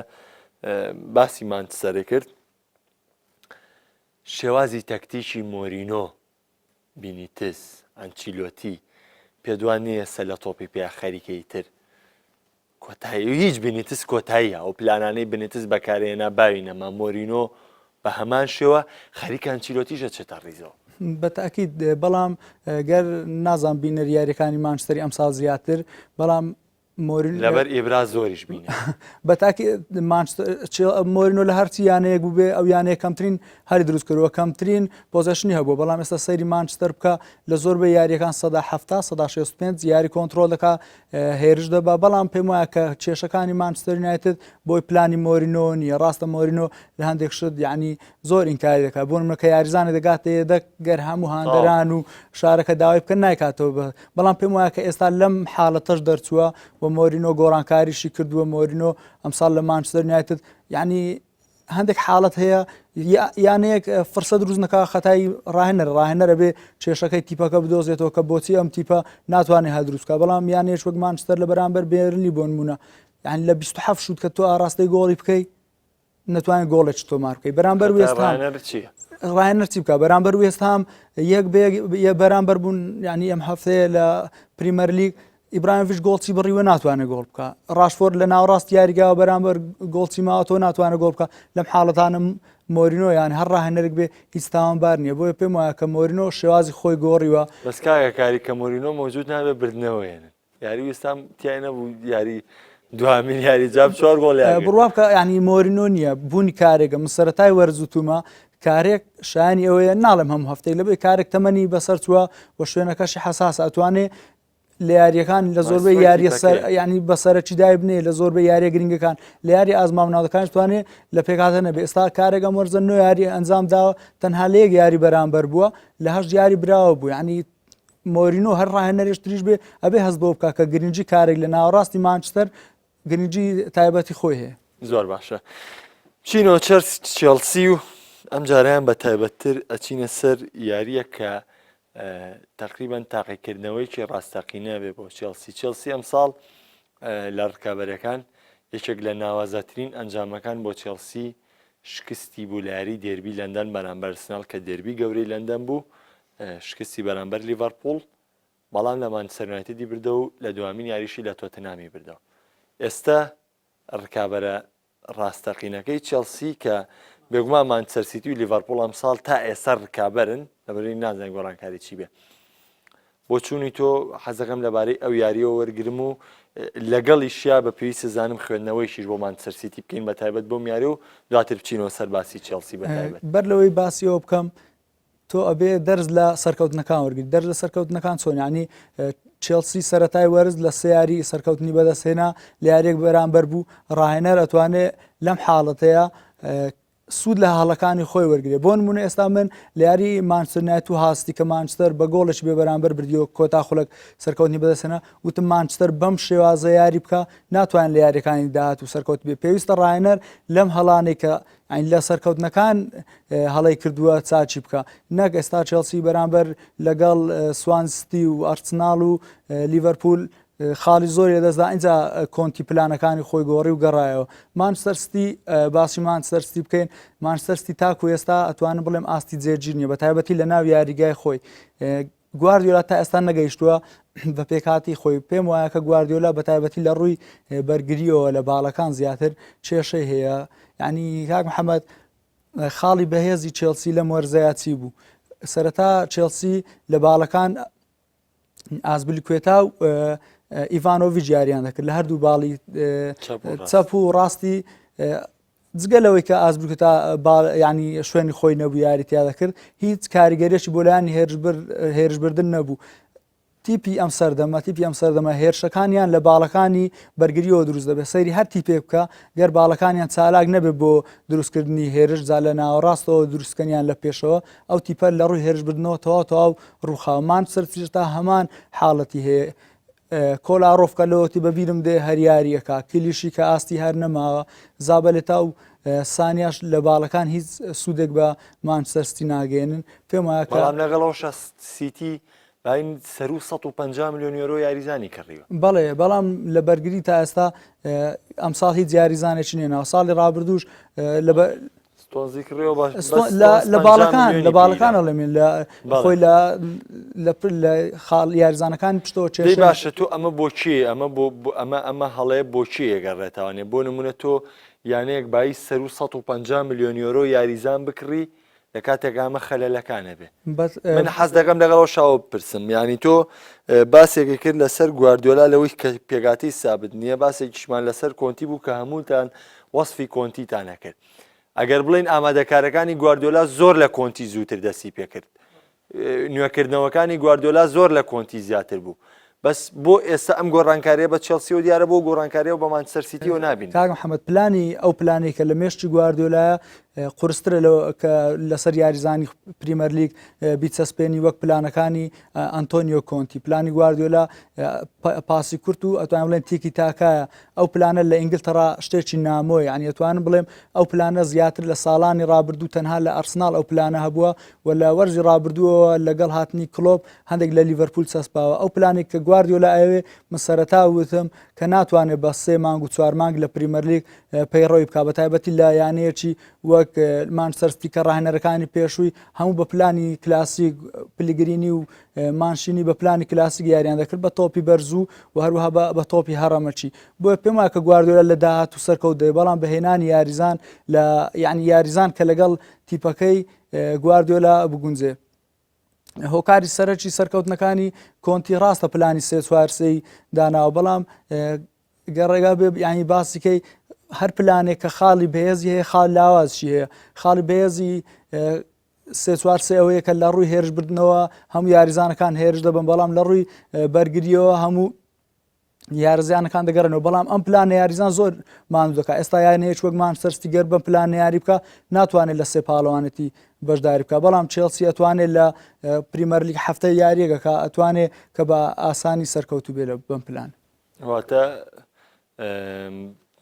باسی مانچستەرێ کرد شێوازی تەکتیکی مۆرینۆ بینیتس ئەنچیلۆتی پێدوان نییە سە لە تۆپی پێ خەریکەی تر کۆتایی هیچ بینیتس کۆتاییە ئەو پلانانەی بنیتس بەکارێنا باوی نەما مۆرینۆ بە هەمان شێوە خەریکە ئەنچیلۆتیشە چێتە ڕیزەوە بەتاکید بەڵام گەر نازان بینەر یاریەکانی مانچستەری ئەمساڵ زیاتر بەڵام لەبەر ئێبرا زۆریش بینە بەتاکی مۆرینۆ لە هەرچی یانەیەک بوو بێ ئەو یانەیە کەمترین هەری دروست کردووە کەمترین پۆزیشنی هەبووە بەڵام ئێستا سەیری مانچستەر بکە لە زۆربەی یاریەکان 165 یاری کۆنتترۆل دەکا هێرش دەبا بەڵام پێم وایە کە کێشەکانی مانچستەر یونایتد بۆی پلانی مۆرینۆ نیە ڕاستە مۆرینۆ لە هەندێک شت یعنی زۆر ئینکاری دەکات بۆ نمونە کە یاریزانێ دەگاتە دەک گەر هەموو هاندەران و شارەکە داوای بکەن نایکاتەوە بەڵام پێم وایە کە ئێستا لەم حاڵەتەش دەرچووە بۆ مۆرینۆ گۆڕانکاریشی کردووە مۆرینۆ ئەمساڵ لە مانچستەر یونایتد یعنی هەندێک حاڵەت هەیە یانەیەک فرسە دروست نەکا خەتای ڕاهێنەرە بێ کێشەکەی تیپەکە بدۆزێتەوە کە بۆچی ئەم تیپە ناتوانێت هەدروستکە بەڵام یانەیەش وەک مانچستەر لە بەرامبەر بێرنلی بۆ نمونە یعنی لە 27 شوت کە تۆ ئاراستەی گۆڵی بکەی نەتوانێت گۆڵێک تۆمار بکەی بەرامبەر وێستهام ڕاهێنەر چی بکە بەرامبەر وێستهام یەک بەرامبەر بوون یعنی ئەم هەفتەیە لە پریمەر لیگ ئیبراهیمۆڤیچ گۆڵچی بڕیوە ناتوانێت گۆڵ بکە ڕاشفۆرد لە ناوڕاست یاریگاوە بەرامبەر گۆڵچی ماوە تۆ ناتوانێت گۆڵ بکە لەم حاڵەتانە مۆرینۆ یان هەر ڕاهێنەرێک بێ هیچ تاوانبار نییە بۆیە پێم وایە کە مۆرینۆ شێوازی خۆی گۆڕیوە بەس کاگە کاری کە مۆرینۆ مۆجود نابێت بردنەوەیەنن یاری وێستام تیای نەبوو یاری دوامین یاری جاب 4 گۆڵ بڕوا بکە ینی مۆرینۆ نییە بوونی کارێکە من سەرەتای وەرزوتومە کارێک شایانی ئەوەیە ناڵم هەموو هەفتەی لەبێ کارێک تەمەنی بەسەر چووە و شوێنەکەشی حساس ئەتوانێ لە یاریەکان لە زۆربەی یاریە ینی بەسەرەکی دای بنێ لە زۆربەی یاریە گرنگەکان لە یاری ئازمامناوەکان توانێت لە پێکاتە نەبێ ئێستا کارێکە مەرزە نوێ یاری ئەنجام داوە تەنها لە یەک یاری بەرامبەر بووە لە هەشت یاری براوە بوو ینی مۆرینۆ هەر ڕاهێنەرێش تریش بێ ئەبێ هەست بۆ بکە کە گرنگجی کارێک لە ناوەڕاستی مانچستەر گرنگجی تایبەتی خۆی هەیە زۆر باشە چینەوە چێلسی و ئەم جاریان بە تایبەتتر ئەچینە سەر یاریە کە تقریبان تاقیکردنەوەیکی ڕاستەقینە بێ بۆ چێلسی ئەمساڵ لە ڕکابەرەکان یەکێک لە ناوازاترین ئەنجامەکان بۆ چێلسی شکستی بوو لە یاری دێربی لەندەن بەرامبەر ئارسنال کە دێربی گەورەی لەندەن بوو شکستی بەرامبەر لیڤەرپوڵ بەڵام لە مانچستەر یونایتدی بردە و لە دوامین یاریشی لە تۆتنامی بردەوە ئێستا ڕکابەرە ڕاستەقینەکەی چێلسی کە بێگومان مانچستەر سیتی و لیڤەرپوڵ ئەمساڵ تا ئێستا ڕکابەرن لەبەرەوەی نازانین گۆڕانکاری چی بێ بۆ چوونی تۆ حەزەکەم لەبارەی ئەو یاریەوە وەرگرم و لەگەڵی شیا بە پێویستە زانم خوێندنەوەیشیش بۆ مانچستەر سیتی بکەین بە تایبەت بۆم یاری و دواتر بچینەوە سەر باسی چێلسی بە تایبەت بەر لەوەی باسیەوە بکەم تۆ ئەبێ دەرز لە سەرکەوتنەکان وەرگیت دەرز لە سەرکەوتنەکان چۆن ینی چێلسی سەرەتای وەرز لە سێ یاری سەرکەوتنی بەدەستهێنا لە یاریێک بەرامبەر بوو ڕاهێنەر ئەتوانێت لەم حاڵەتەیە سوود لە هەڵەکانی خۆی وەرگێ بۆ نمونە ئێستا من لە یاری مانچستەر یونایتد و هاستی کە مانچستەر بە گۆڵێکی بێ بەرامبەر بردیەوە کۆتا خولک سەرکەوتنی بەدەستێنا وتم مانچستەر بەم شێوازە یاری بکە ناتوانین لە یاریەکانی داهات و سەرکەوت بێ پێویستە ڕاهێنەر لەم هەڵانەی کە لە سەرکەوتنەکان هەڵی کردووە چاچی بکە نەک ئێستا چێلسی بەرامبەر لەگەڵ سوانستی و ئەرسناڵ و لیڤەرپول خاڵی زۆری لەدەستدا اینجا کۆنتی پلانەکانی خۆی گۆڕی و گەڕایەوە مانچستەر سیتی باسی مانچستەر سیتی بکەین مانچستەر سیتی تاکو ئێستا ئەتوانم بڵێم ئاستی جێگیر نییە بە تایبەتی لە ناو یاریگای خۆی گواردیۆلا تا ئێستا نەگەیشتووە بە پێکاتی خۆی پێم وایە کە گواردیۆلا بە تایبەتی لە ڕووی بەرگریەوە لە باڵەکان زیاتر کێشەی هەیە یعنی کاک محەممەد خاڵی بەهێزی چێلسی لەم وەرزەیە چی بوو سەرەتا چێلسی لە باڵەکان ئازبلیکوێتا و ئیڤانۆڤیچ یاریان دەکرد لە هەردوو باڵی چەپ و ڕاستی جگەلەوەی کە ئازبلیکوێتا ینی شوێنی خۆی نەبوو یاری تیا دەکرد هیچ کاریگەریەکی بۆ لایانی هێرشبردن نەبوو تیپی ئەم سەردەمە هێرشەکانیان لە باڵەکانی بەرگریەوە دروست دەبێت سەیری هەر تیپێک بکە گەر باڵەکانیان چالاک نەبێت بۆ دروستکردنی هێرش جا لە ناوەڕاستەوە دروستکەنیان لە پێشەوە ئەو تیپەر لە ڕووی هێرشبردنەوە تەواو ڕووخاومان سەرتا هەمان حاڵەتی هەیە کۆلاڕۆفکە لەوەتی بەبیرم دێ هەریاریەکە کلیشی کە ئاستی هەر نەماوە زابلێتا و سانیاش لە باڵەکان هیچ سوودێک بە مانچستەر سیتی ناگەێنن پێم وایە کە لەگەڵەوە سیتی باین سەر و 150 میلیۆن یۆرۆ یاریزانی کڕیوە بەڵێ بەڵام لە بەرگری تا ئێستا ئەمساڵ هیچ یاریزانێکی نێنەوە ساڵی ڕابردووش لە باڵەکان ئەڵێمین لە خۆی لە خاڵ یاریزانەکانی پشتەوە چێ باشە تۆ ئەمە بۆچی ئەمە هەڵەیە بۆچی ئەگەڕێتوانێ بۆ نمونە تۆ یانەیەک بای سەر و 150 میلیۆن یۆرۆ یاریزان بکڕی لە کاتێک ئەمە خەلەلەکانە بێ من حەز دەکەم لەگەڵەوە شاوە بپرسم ینی تۆ باسێکی کرد لەسەر گواردیۆلا لەوەی کە پێگاتی سابت نییە باسێکیشمان لەسەر کۆنتی بوو کە هەمووتان وەسفی کۆنتیتان نەکرد ئەگەر بڵین ئامادەکارەکانی گواردیۆلا زۆر لە کۆنتی زووتر دەستی پێکرد نوێکردنەوەکانی گواردیۆلا زۆر لە کۆنتی زیاتر بوو بەس بۆ ئێستا ئەم گۆڕانکاریە بە چێلسیەوە دیارە بۆ گۆڕانکاریەوە بە مانچستەر سیتیەوە نابین کاک محەممەد پلانی ئەو پلانی کە لە مێشتی گواردیۆلایە قورسترە کە لەسەر یاریزانی پریمەر لیگ بیچەسپێنی وەک پلانەکانی ئەنتۆنیۆ کۆنتی پلانی گواردیۆلا پاسی کورت و ئەتوانم بڵێن تێکی تاکایە ئەو پلانە لە ئینگلتەرا شتێکی نامۆی ینی ئەتوانم بڵێم ئەو پلانە زیاتر لە ساڵانی ڕابردوو تەنها لە ئەرسناڵ ئەو پلانە هەبووە و لە وەرزی ڕابردووەوە لەگەڵ هاتنی کلۆب هەندێک لە لیڤەرپول چەسپاوە ئەو پلانێک کە گواردیۆلا ئەوێ من سەرەتا وتم کە ناتوانێت بە 3 مانگ و 4 مانگ لە پریمەر لیگ پەیڕەوی بکات بە تایبەتی لە یانەیەکی وەک مانچستەر سیتی کە ڕاهێنەرەکانی پێشووی هەموو بە پلانی کلاسیک پلیگرینی و مانشینی بە پلانی کلاسیک یاریان دەکرد بە تۆپی بەرزوو و هەروەها بە تۆپی هەڕەمەچی بۆیە پێم وایە کە گواردیۆلا لە داهات و سەرکەوت دەی بەڵام بەهێنانی یاریزان لە یعنی یاریزان کە لەگەڵ تیپەکەی گواردیۆلا بگونجێ هۆکاری سەرەکی سەرکەوتنەکانی کۆنتی ڕاستە پلانی 3-4 داناوە بەڵام گەڕێگا بێ ینی باسیکەی هەر پلانێک کە خاڵی بەهێزی هەیە خاڵ لاوازشی هەیە خاڵی بەهێزی سێ چوار سێ ئەوەیە کە لە ڕووی هێرشبردنەوە هەموو یاریزانەکان هێرش دەبن بەڵام لە ڕووی بەرگریەوە هەموو یارزیانەکان دەگەڕنەوە بەڵام ئەم پلانە یاریزان زۆر ماندوو دەکات ئێستا یان هەیە وەک مانچستەر گەر بە پلان یاری بکە ناتوانێت لە سێ پاڵەوانێتی بەشداری بکە بەڵام چێلسی ئەتوانێت لە پریمەر لیگ هەفتەی یاریەکە ئەتوانێت کە بە ئاسانی سەرکەوتو بێ لە بەم پلان واتە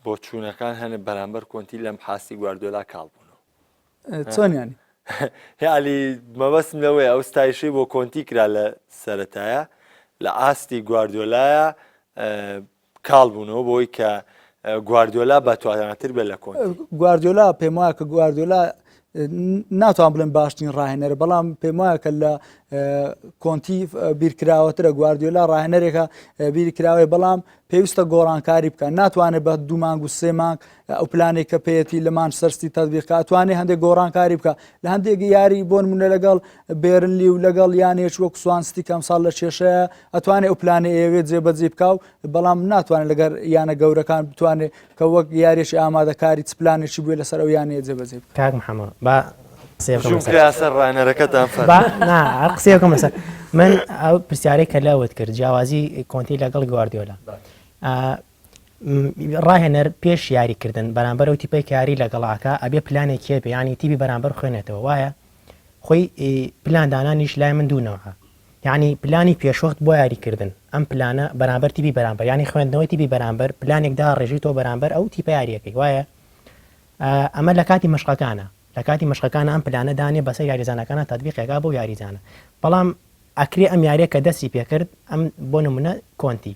بۆ چوونەکان هەنە بەرامبەر کۆنتی لەم حاسی گواردیۆلا کاڵبوونەوە چۆنیانی یالی مەبەستم لەوەیە ئەو ستایشەی بۆ کۆنتی کرا لە سەرەتایە لە ئاستی گواردیۆلایە کاڵبوونەوە بۆی کە گواردیۆلا بەتواناتر بێت لە کۆنتی گواردیۆلا پێم وایە کە گواردیۆلا ناتوان بڵێن باشترین ڕاهێنەرە بەڵام پێم وایە کە لە کۆنتی بیرکراوەترە گواردیۆلا ڕاهێنەرێکە بیرکراوەیە بەڵام پێویستە گۆڕانکاری بکە ناتوانێت بە 2 مانگ و 3 مانگ ئەو پلانێک کە پێەتی لە مانچستەر تەطبیقکە ئەتوانێت هەندێک گۆڕانکاری بکە لە هەندێک یاری بۆ نمونە لەگەڵ بێرنلی و لەگەڵ یانێک وەک سوانستی کەم ساڵ لە کێشەیە ئەتوانێت ئەو پلانێ ئێوێت جێبەجێ بکە و بەڵام ناتوانێت لەگەر یانە گەورەکان بتوانێت کە وەک یاریێکی ئامادەکاری چ پلانێکی بووە لەسەر ئەو یانەیە جێبەجێ بکە. کاک محەممەد با سەر ڕانەرەکەتان قسەیەکەم لەسەر من ئەو پرسیارەی کە لاوت کرد جیاوازی کۆنتی لەگەڵ گواردیۆلا ڕاهێنەر پێش یاریکردن بەرامبەر ئەو تیپەی یاری لەگەڵاکە ئەبێ پلانێک کێبێ ینی تیبی بەرامبەر خوێنێتەوە وایە خۆی پلاندانانیش لای من دوونەوە یعنی پلانی پێشوەخت بۆ یاریکردن ئەم پلانە بەرامبەر تیبی بەرامبەر ینی خوێندنەوەی تیبی بەرامبەر پلانێکدا ڕێژی تۆ بەرامبەر ئەو تیپە یاریەکەی وایە ئەمە لە کاتی مشقەکانە لە کاتی مشقەکانە ئەم پلانە دانێ بەسەر یاریزانەکانە تەطبیقێکا بۆ یاریزانە بەڵام ئەکرێ ئەم یاریە کە دەستی پێکرد ئەم بۆ نمونە کۆنتی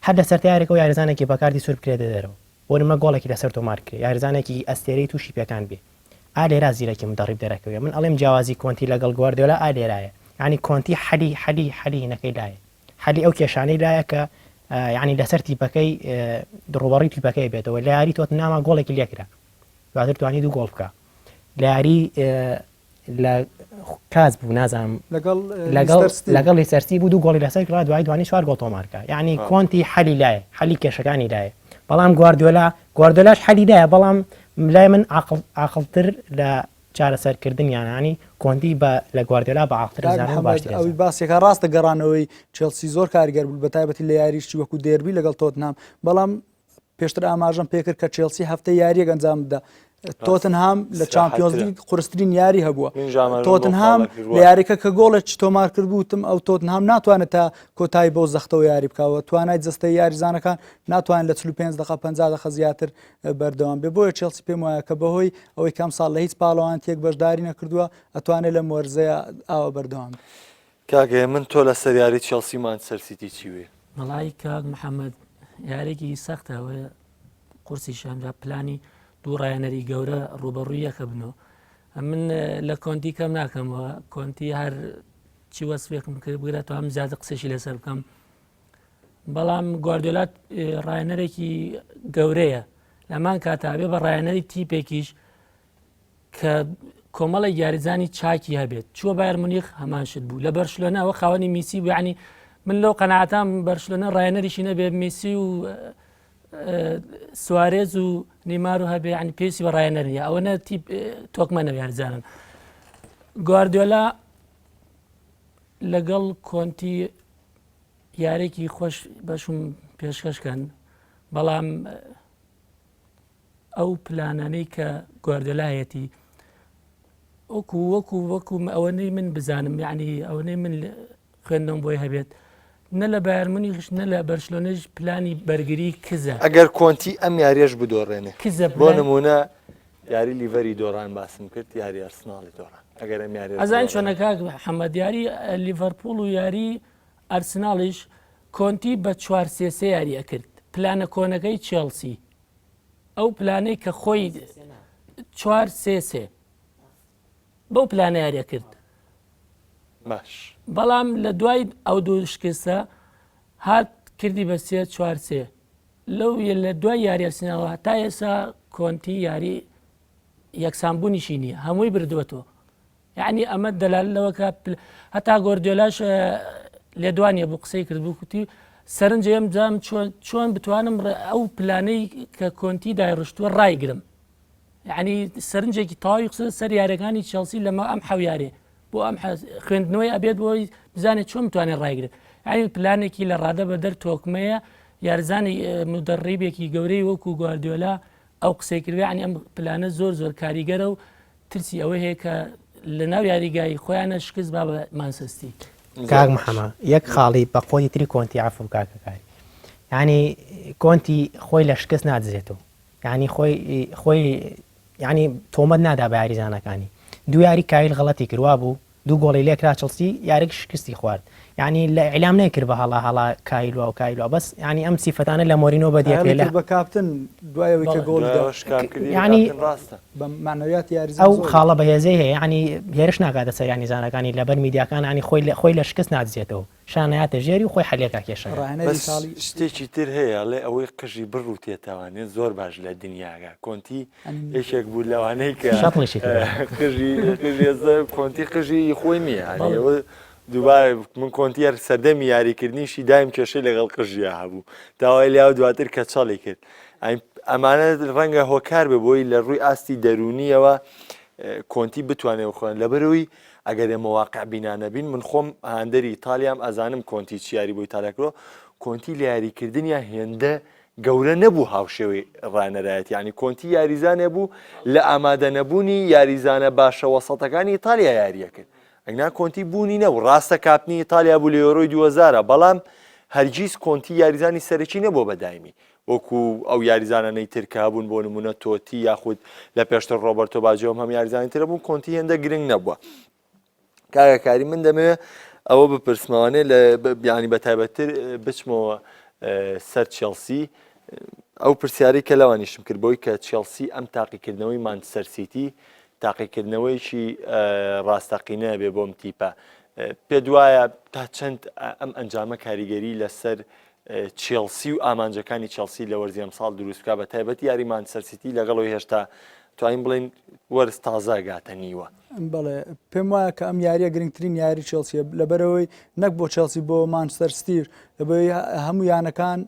هەر لە سەر یارێکە و یاریزانێکی بەکاردی سوور بکرێت دەرەوە بۆ نمە گۆڵێکی لەسەر تۆمار کرێ یاریزانێکی ئەستێرەی تووشی پێکان بێ ئالێرا زیرەکی مدەڕیب دەرەکەوێ من ئەڵێم جیاوازی کۆنتی لەگەڵ گواردیۆلا ئالێرایە ینی کۆنتی حەلی نەکەی لایە حەلی ئەو کێشانەی لایە کە ینی لەسەر تیپەکەی ڕوبەڕی تیپەکەی بێتەوە لە یاری تۆت نامە گۆڵێکی لێکرا دواتر توانی 2 گۆڵ بکە لە یاری لە کاس بوو نازانم لەگەڵ سەرسی بوو 2 گۆڵی لەسەر کرا دوای دوانی 4 گۆڵ تۆمارکە یعنی کۆنتی حەلی لایە حەلی کێشەکانی لایە بەڵام گواردیۆلاش حەلی لایە بەڵام لای من عاقڵتر لە چارەسەرکردن یانانی کۆنتی لە گواردیۆلا بە عاقڵتر باشتر ئەوی باسێکە ڕاستە گەڕانەوەی چێلسی زۆر کارگەر بوو بە تایبەتی لە یاریشتی وەکو دێربی لەگەڵ تۆتنهام بەڵام پێشتر ئاماژەم پێکرد کە چێلسی هەفتەی یاریەک ئەنجام بدە تۆتنهام لە چامپیۆنز لیگ قورسترین یاری هەبووە تۆتنهام لە یاریەکە کە گۆڵێک تۆمار کردبووتم ئەو تۆتنهام ناتوانێت تا کۆتایی بۆ زەختەوە یاری بکەوە توانای جستەی یاریزانەکان ناتوانێت لە 45 دقیقە 50 دقیقە زیاتر بەردەوام بێ بۆیە چێلسی پێم وایە کە بەهۆی ئەوەی کەم ساڵ لە هیچ پاڵەوانتێک بەشداری نەکردووە ئەتوانێت لە وەرزەیە ئاوە بەردەوام کاگە من تۆ لە سەر یاری چێلسی مانچستەر سیتی چی وێ مەڵای کاک محەممەد یارێکی سەختەوە قورسی شامدا پلانی دوو ڕایەنەری گەورە ڕوبەڕوویەکە بنەوە من لە کۆنتی کەم ناکەمەوە کۆنتی هەر چی وەسفێکم کرد بگرێت تو هەم زیادە قسەشی لەسەر بکەم بەڵام گواردیۆلا ڕایەنەرێکی گەورەیە لەمان کاتابێ بە ڕایەنەری تیپێکیش کە کۆمەڵی یاریزانی چاکی هەبێت چووە بایر مونیخ هەمان شت بوو لە بەرشلۆنەوە خاوەنی میسی بوو یعنی من لەو قەناعەتام بەرشلۆنە ڕایەنەریشی نەبێ میسی و سوارێز و نیمار و هەبێ ینی پێویستی بە ڕایەنەریە ئەوەنە تۆکمەنەوە یاریزانن گواردیۆلا لەگەڵ کۆنتی یارێکی خۆش بەشم پێشکەشکەن بەڵام ئەو پلانانەی کە گواردیۆلایەتی وەکو ئەوەنەی من بزانم یعنی ئەوەنەی من خوێندنەوە بۆی هەبێت نە لە بایر مونیخش نە لە بەرشلۆنەش پلانی بەرگری کزە ئەگەر کۆنتی ئەم یاریەش بدۆڕێنێ بۆ نمونە یاری لیڤەری دۆڕان باسم کرد یاری ئەرسناڵی دۆڕان ئەگەر ئەم یاری ئەزان چۆنەکە حەمەد یاری لیڤەرپوڵ و یاری ئەرسناڵیش کۆنتی بە 4-3 یاریە کرد پلانە کۆنەکەی چێلسی ئەو پلانەی کە خۆی 4-3 بەو پلانە یاریە کرد باش بەڵام لە دوای ئەو دوو شکستە هات کردی بە 3-4 لەو لە دوای یاری ئەرسناڵەوە هەتا ئێستا کۆنتی یاری یەکسانبوونیشی نییە هەمووی بردووەتەوە یعنی ئەمە دەلال لەوەکە هەتا گواردیۆلاش لێدوانیە بۆ قسەی کرد بوو کوتی سەرنجە ئەم جام چۆن بتوانم ئەو پلانەی کە کۆنتی دایڕشتووە ڕایگرم. یعنی سەرنجێکی تەواوی قسە سەر یاریەکانی چێلسی لەمە ئەم حەویارێ بۆ ئەم خوێندنەوەی ئەبێت بۆی بزانێت چۆن بتوانێت ڕایگرێت. یعنی پلانێکی لە ڕادە بە دەر تۆکمەیە یارزانی مدەڕیبێکی گەورەی وەکو گواردیۆلا ئەو قسەی کردوێ عنی ئەم پلانە زۆر کاریگەرە و ترسی ئەوە هەیە کە لە ناو یاریگایی خۆیانە شکست با بە مانسەستی. کاک محەممە یەک خاڵی بە قۆی تری کۆنتی عفو کاکەکاری ینی کۆنتی خۆی لە شکست نادزێتەوە ینی خۆی ینی تۆمەت نادا بە یاریزانەکانی دوو یاری کایل غەڵەتی کردوا بوو دوو گۆڵی لێکرا چڵسی یارێک شکستی خوارد ینی لە ئیلام نەکرد بە هەڵا کایلوە و کایلوە بەس ینی ئەم سیفەتانە لە مۆرینۆ بەدیێت بە کاپتن دوایەوەی کە گۆڵ ینی بە معنەویات یاریزان ئەو خاڵە بەهێزەی هەیە ینی هێرش ناکاتە سەر یاریزانەکانی لەبەر میدیاکان ینی خۆی لە شکست نادزێتەوە شانایاتە ژێری و خۆی حەلێکا کێشە شتێکی تر هەیە لێ ئەوەی قژی بڕ و تێتەوانێت زۆر باش لە دنیاگە کۆنتی یەکێک بوو لەوانەیە کە کۆنتی قژی خۆی نییە دووبارە من کۆنتیەر سەردەمی یاریکردنیشی دایم کێشەی لەگەڵ قژیە هەبوو داوای لیا دواتر کە چاڵی کرد ئەمانە ڕەنگە هۆکار بێ بۆی لە ڕووی ئاستی دەرونیەوە کۆنتی بتوانێت بخۆن لەبەرەوەی ئەگەر ئێمە واقع بینانە بین من خۆم هەندەری ئیتالیام ئەزانم کۆنتی چیاری بۆ ئیتالیا کۆنتی لە یاریکردنیە هێندە گەورە نەبوو هاوشێوەی ڕانەرایەت ینی کۆنتی یاریزانێ بوو لە ئامادە نەبوونی یاریزانە باشە وەسەڵەکانی ئیتالیا یاریە کرد ئەگنا کۆنتی بوونی نەبوو ڕاستە کاپنی ئیتالیا بوو لە یۆرۆی 2000 بەڵام هەرگیز کۆنتی یاریزانی سەرەکی نەبوو بەدایمی وەکو ئەو یاریزانانەی ترکا بوون بۆ نمونە تۆتی یاخود لە پێشتر ڕۆبەرتۆ باجیۆم هەم یاریزانی ترە بوون کۆنتی هێندە گرنگ نەبووە. کاگەکاری من دەمەوێت ئەوە بپرسمەوانێ لە بیانی بە تایبەتتر بچمەوە سەر چێلسی ئەو پرسیاری کە لەوانیشم کرد بۆی کە چێلسی ئەم تاقیکردنەوەی مانچستەر سیتی تاقیکردنەوەیکی ڕاستەقینە بێ بۆم تیپە پێ دوایە تا چەند ئەم ئەنجامە کاریگەری لەسەر چێلسی و ئامانجەکانی چێلسی لە وەرزی ئەمساڵ دروستکە بە تایبەتی یاری مانچستەر سیتی لەگەڵەوەی هێشتا توانین بڵین وەرز تازە گاتە نیوە. بەڵێ پێم وایە کە ئەم یاریە گرنگترین یاری چێلسیە لەبەرەوەی نەک بۆ چێلسی بۆ مانچستەر سیتی لەبەرەوەی هەموو یانەکان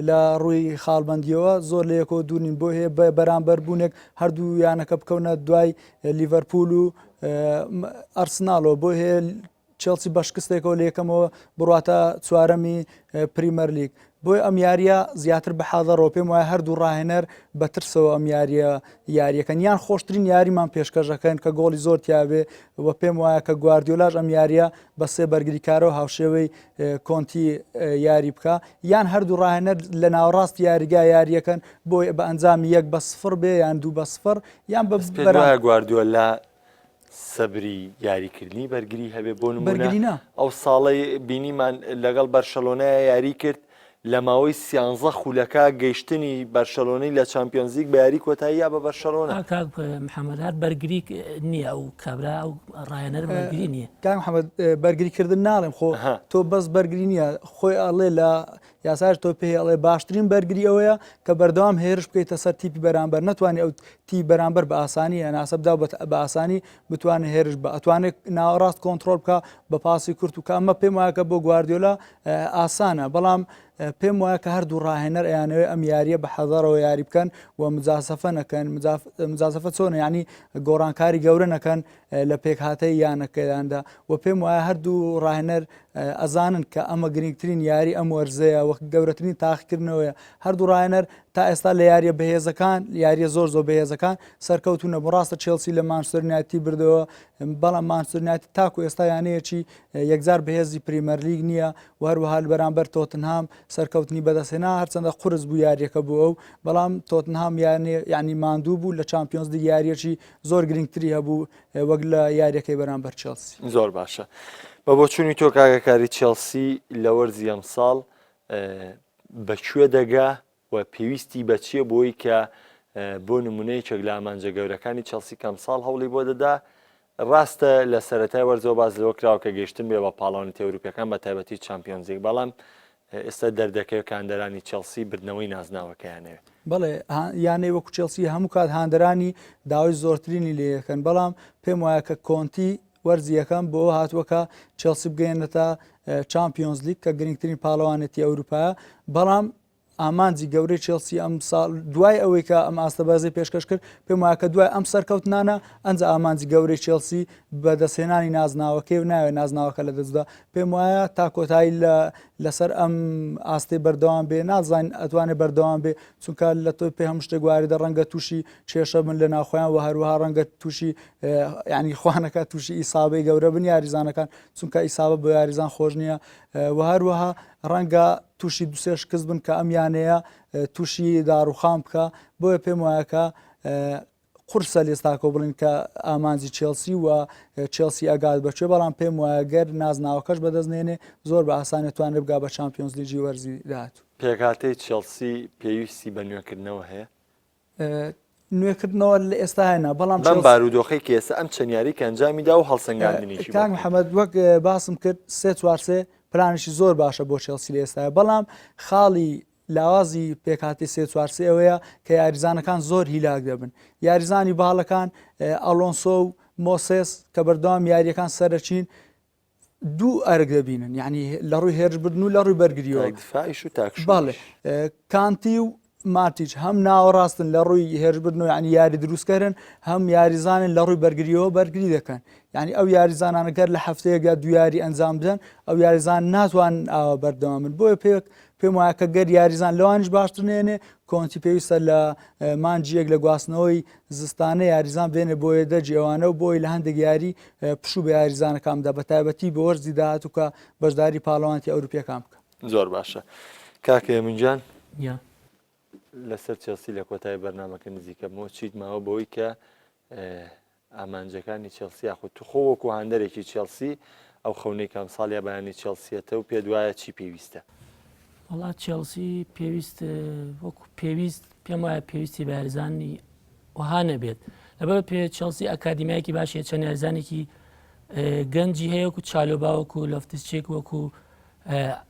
لە ڕووی خاڵبندیەوە زۆر لە یەکەوە دوورنین بۆ هەیە بەرامبەر بوونێک هەردوو یانەکە بکەونە دوای لیڤەرپول و ئەرسناڵەوە بۆ هەیە چێلسی بە شکستێکەوە لە یەکەمەوە بڕاتە چوارەمی پریمەر لیگ بۆی ئەم یاریە زیاتر بە حاضەڕەوە پێم وایە هەردوو ڕاهێنەر بەترسەوە ئەم یاریەکەن یان خۆشترین یاریمان پێشکەشەکەن کە گۆڵی زۆر تیاابێ وە پێم وایە کە گواردیۆلاژ ئەم یاریە بە سێ بەرگریکارەوە هاوشێوەی کۆنتی یاری بکە یان هەردوو ڕاهێنەر لە ناوەڕاست یاریگا یاریەکەن بۆی بە ئەنجامی 1-0 بێ یان 2-0 یان بە گواردیۆلا سەبری یاریکردنی بەرگری هەبێ بۆ نمونە ئەو ساڵی بینیمان لەگەڵ بەرشەلۆنای یاری کرد لە ماوەی 13 خولەکە گەیشتنی بەرشەلۆنی لە چامپیۆنزیک بە یاری کۆتاییە بە بەرشەلۆنە محەممەد هەر بەرگری نییە ئەو کابرا ئەو ڕایەنەر بەرگری نییە کاک محەممەد بەرگریکردن ناڵێم خۆ تۆ بەس بەرگری نییە خۆی ئەڵێ لە یاساش تۆ پێ ئەڵێ باشترین بەرگری ئەوەیە کە بەردەوام هێرش بکەیتە سەر تیپی بەرامبەر نتوانێت ئەو تی بەرامبەر بە ئاسانی ناسە بدا بە ئاسانی بتوانێت هێرش بە ئەتوانێت ناوەڕاست کۆنتترۆل بکە بە پاسی کورت و کە ئەمە پێم وایە کە بۆ گواردیۆلا ئاسانە بەڵام پێم وایە کە هەردوو ڕاهێنەر ئەیانەوەی ئەم یاریە بە حەزارەوە یاری بکەن و مجازەفە نەکەن مجازەفە چۆنە ینی گۆڕانکاری گەورە نەکەن لە پێکهاتەی یانەکەیاندا و پێم وایە هەردوو ڕاهێنەر ئەزانن کە ئەمە گرنگترین یاری ئەم وەرزەیە وەک گەورەترین تاقیکردنەوەیە هەردوو ڕاهێنەر تا ئێستا لە یاریە بەهێزەکان یاریە زۆر بەهێزەکان سەرکەوتونە بڕاستە چێلسی لە مانچستەر یونایتد بردەوە بەڵام مانچستەر یونایتد تاکو ئێستا یانەیەکی یەکجار بەهێزی پریمەر لیگ نییە و هەروەها بەرامبەر تۆتنهام سەرکەوتنی بەدەستهێنا هەرچەندە قورس بوو یاریەکە بوو ئەو بەڵام تۆتنهام یعنی ماندوو بوو لە چامپیۆنز لیگ یاریەکی زۆر گرنگتری هەبوو وەک لە یاریەکەی بەرامبەر چێلسی. زۆر باشە بە بۆچوونی تۆ کاگەکاری چێلسی لە وەرزی ئەمساڵ بەکوێ دەگا و پێویستی بەچیە بۆی کە بۆ نمونەیەکێک لە ئامانجە گەورەکانی چێلسی کەم ساڵ هەوڵی بۆ دەدا ڕاستە لە سەرەتای وەرزەوە باز لەوە کراوە کە گەیشتن بێ بە پاڵەوانێتی ئەوروپیەکان بە تایبەتی چامپیۆنزیک بەڵام ئێستا دەردەکەی کاندەرانی چێلسی بردنەوەی نازناوەکەیانەوێ بەڵێ یانەی وەکو چێلسی هەموو کات هاندەرانی داوای زۆرترینی لێەکەن بەڵام پێم وایە کە کۆنتی وەرزی یەکەم بۆ هاتووەکە چێلسی بگەێنێتە چامپیۆنز لیگ کە گرنگترین پاڵەوانێتی ئەوروپایە بەڵام ئامانجی گەورەی چێلسی ئەم ساڵ دوای ئەوەی کە ئەم ئاستەبازی پێشکەش کرد پێم وایە کە دوای ئەم سەرکەوتنانە ئەنجە ئامانجی گەورەی چێلسی بەدەستهێنانی نازناوەکەی و ناوێت نازناوەکە لە دەستدا پێم وایە تا کۆتایی لەسەر ئەم ئاستی بەردەوام بێ نازانین ئەتوانێت بەردەوام بێ چونکە لە تۆی پێ هەموو شتێک واردە ڕەنگە تووشی کێشە بن لە ناوخۆیان و هەروەها ڕەنگە تووشی ینی خوانەکە تووشی ئیسابەی گەورە بن یاریزانەکان چونکە ئیسابە بۆ یاریزان خۆش نییە و هەروەها ڕەنگە تووشی دوسێ شکست بن کە ئەم یانەیە تووشی داڕوخام بکە بۆیە پێم وایەکە قورسە لێستاکۆ بڵین کە ئامانجی چێلسی و چێلسی ئەگات بەچێ بەڵام پێم وایە گەر نازناوەکەش بەدەستنێنێ زۆر بە ئاسانی توانێت بگا بە چامپیۆنز لیگی وەرزی داهاتوو. پێکاتەی چێلسی پێویستی بە نوێکردنەوە هەیە نوێکردنەوە لە ئێستا هێنا بەڵام بەم بارودۆخی کێسە ئەم چەنیاری کە ئەنجامیدا و هەڵسەنگاندنیشی کاک محەممەد وەک باسم کرد 3-4 پلانشی زۆر باشە بۆ چێلسی لە ئێستاە بەڵام خاڵی لاوازی پێکاتی 3-4 ئەوەیە کە یاریزانەکان زۆر هیلاک دەبن یاریزانی باڵەکان ئەلۆنسۆ و مۆسس کە بەردەوام یاریەکان سەرچین دوو ئەرگ دەبینن یعنی لە ڕووی هێرشبردن و لە ڕووی بەرگریەوە باڵێ کانتی و ماتیچ هەم ناوەڕاستن لە ڕووی هێرشبردنەوە ینی یاری دروستکەرن هەم یاریزانن لە ڕووی بەرگریەوە بەرگری دەکەن یعنی ئەو یاریزانانە گەر لە هەفتەیەکدا دویاری ئەنجام بدەن ئەو یاریزان ناتوان ئاوە بەردەوامن بۆیە پێم وایە کە گەر یاریزان لەوانش باشترێنێ کۆنتی پێویستە لە مانجیەک لە گواستنەوەی زستانە یاریزان بێنێ بۆیە دەجی ئەوانە و بۆی لە هەندێک یاری پشوو بە یاریزانەکاندا بە تایبەتی بە وەرزی داهاتوو کە بەشداری پاڵەوانتی ئەوروپیەکان بکە. زۆر باشە کاکە منجان یا لەسەر چێلسی لە کۆتایی بەرنامەکە نزیکەمەوە چیت ماوە بەوەی کە ئامانجەکانی چێلسی یاخود توخۆ وەکو هەندێکی چێلسی ئەو خەونەی کام ساڵیا بەیانی چێلسیەتە و پێ دوایە چی پێویستە؟ وڵات چێلسی پێویست وەکو پێویست پێم وایە پێویستی بە یاریزانی وها نەبێت لەبەر پێ چێلسی ئەکادیمیایەکی باشە چەند یاریزانێکی گەنجی هەیە وەکو چالۆبا وەکو لەفتچێک وەکو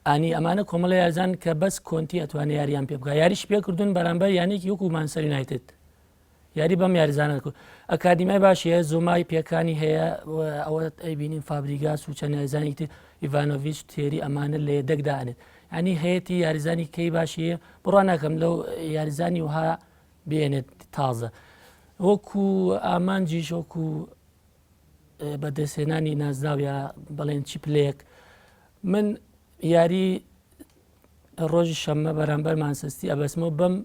ئانی ئەمانە کۆمەڵە یاریزان کە بەس کۆنتی ئەتوانێت یاریان پێ بگا یاریش پێکردون بەرامبەر یانێکی وەکو مانسەر یونایتد یاری بەم یاریزانە ئەکادیمای باشە زۆمای پێکانی هەیە ئەوە ئەیبینین فابریگاس و چەند یاریزانی تر ئیڤانۆڤیچ تێری ئەمانە لە یەدەکدانێت ینی هەیەی یاریزانی کەی باشیە بڕوان ناکەم لەو یاریزانی وها بێنێت تازە وەکو ئامانجیش وەکو بەدەستهێنانی نازناویا بەڵێن چی پلێک من یاری ڕۆژی شەممە بەرامبەر مانسەستی ئەبەسمەوە بەم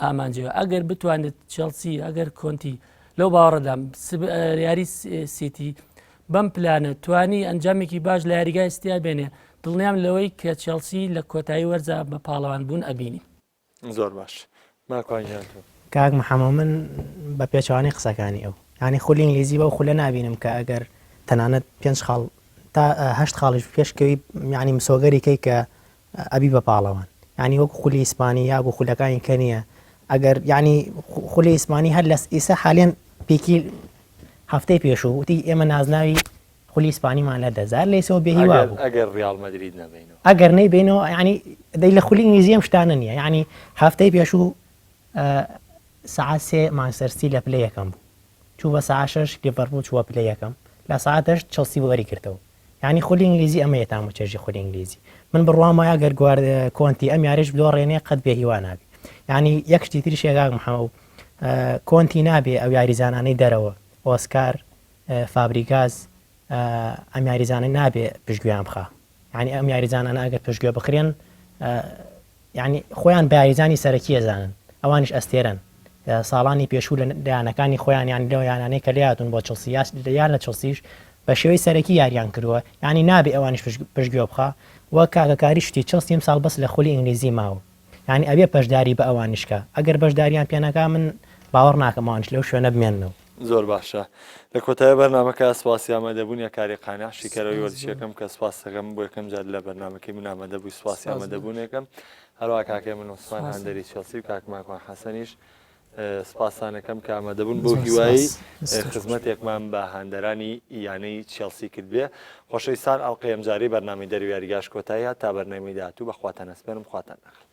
ئامانجەوە ئەگەر بتوانێت چێلسی ئەگەر کۆنتی لەو باوەڕەدام یاری سیتی بەم پلانە توانی ئەنجامێکی باش لە یاریگای ئستیا بێنێ دڵنیام لەوەی کە چێلسی لە کۆتایی وەرزە بە پاڵەوان بوون ئەبینی. زۆر باش ماکوانیان کاک محەممەد من بە پێچوانی قسەکانی ئەو ینی خولی ئینگلیزی بە و خولە نبینم کە ئەگەر تەنانەت 5 خاڵ تا 8 خاڵش پێشکەوی ینی مسۆگەری کەی کە ئەبی بە پاڵەوان ینی وەکو خولی ئیسپانی یا بۆ خولەکانی کە نییە ئەگەر ینی خولی ئیسپانی هەر لە ئیسا حالێن پێکی هەفتەی پێشوو وتی ئێمە نازناوی خولی ئیسپانیمان لە دەزار لەیسەوە بێهیوا بوو ئەگەر ریال مەدرید نەبینەوە ئەگەر نەیبێنەوە ینی دەی لە خولی ئینگلیزی ئەم شتانە نییە ینی هەفتەی پێشوو ساعات 3 مانچستەر لە پلەی یەکەم بوو چوو بە ساعت 6 لیڤەرپوڵ چووە پلەی یەکەم لە ساعت 8 چێلسی وەری کردەوە ینی خولی ئینگلیزی ئەمە یەتامە چێژی خولی ئینگلیزی من بڕوام وایە گەر گوارد کۆنتی ئەم یاریش بدۆڕێنێ قەت بێهیوا نابێ ینی یەک شتی تریش ێگاک محەممەد کۆنتی نابێ ئەو یاریزانانەی دەرەوە ئۆسکار فابریگاز ئەم یاریزانە نابێ پشتگویان بخە ینی ئەم یاریزانانە ئەگەر پشتگوێ بخرێن ینی خۆیان بە یاریزانی سەرەکی ئەزانن ئەوانش ئەستێرن ساڵانی پێشوو لە دایانەکانی خۆیان یان لەو یانانەی کە لاتون بۆ چڵسی یان لە چڵسیش بە شێوەی سەرەکی یاریان کردووە ینی نابێ ئەوانش پشتگوێ بخە وە کاگەکاری شتی چڵسیم ساڵ بەس لە خولی ئینگلیزی ماوە ینی ئەبێ پەشداری بە ئەوانشکە ئەگەر بەشداریان پێنەکە من باوەڕ ناکەمەوانش لەو شوێنە بمێننەوە. زۆر باشە لە کۆتایی بەرنامەکە سواسی ئامادەبوون یەکاری قانع شیکەرەوەی وەرزشیەکەم کە سواس دەکەم بۆ یەکەم جار لە بەرنامەکەی من ئامادەبووی سواسی ئامادەبوونێکم هەروە کاکەی من عوسمان هەندەری چێلسی و کاک ماکوان حەسەنیش سپاسانەکەم کە ئامادەبوون بۆ هیوایی خزمەتێکمان بە هاندەرانی یانەی چێلسی کرد بێ خۆشەویستان ئەڵقەی ئەمجاری بەرنامەی دەرویاریگاش کۆتاییە تا بەرنامەی داهاتوو بەخواتان ئەسپێرم خواتان نەخڵ.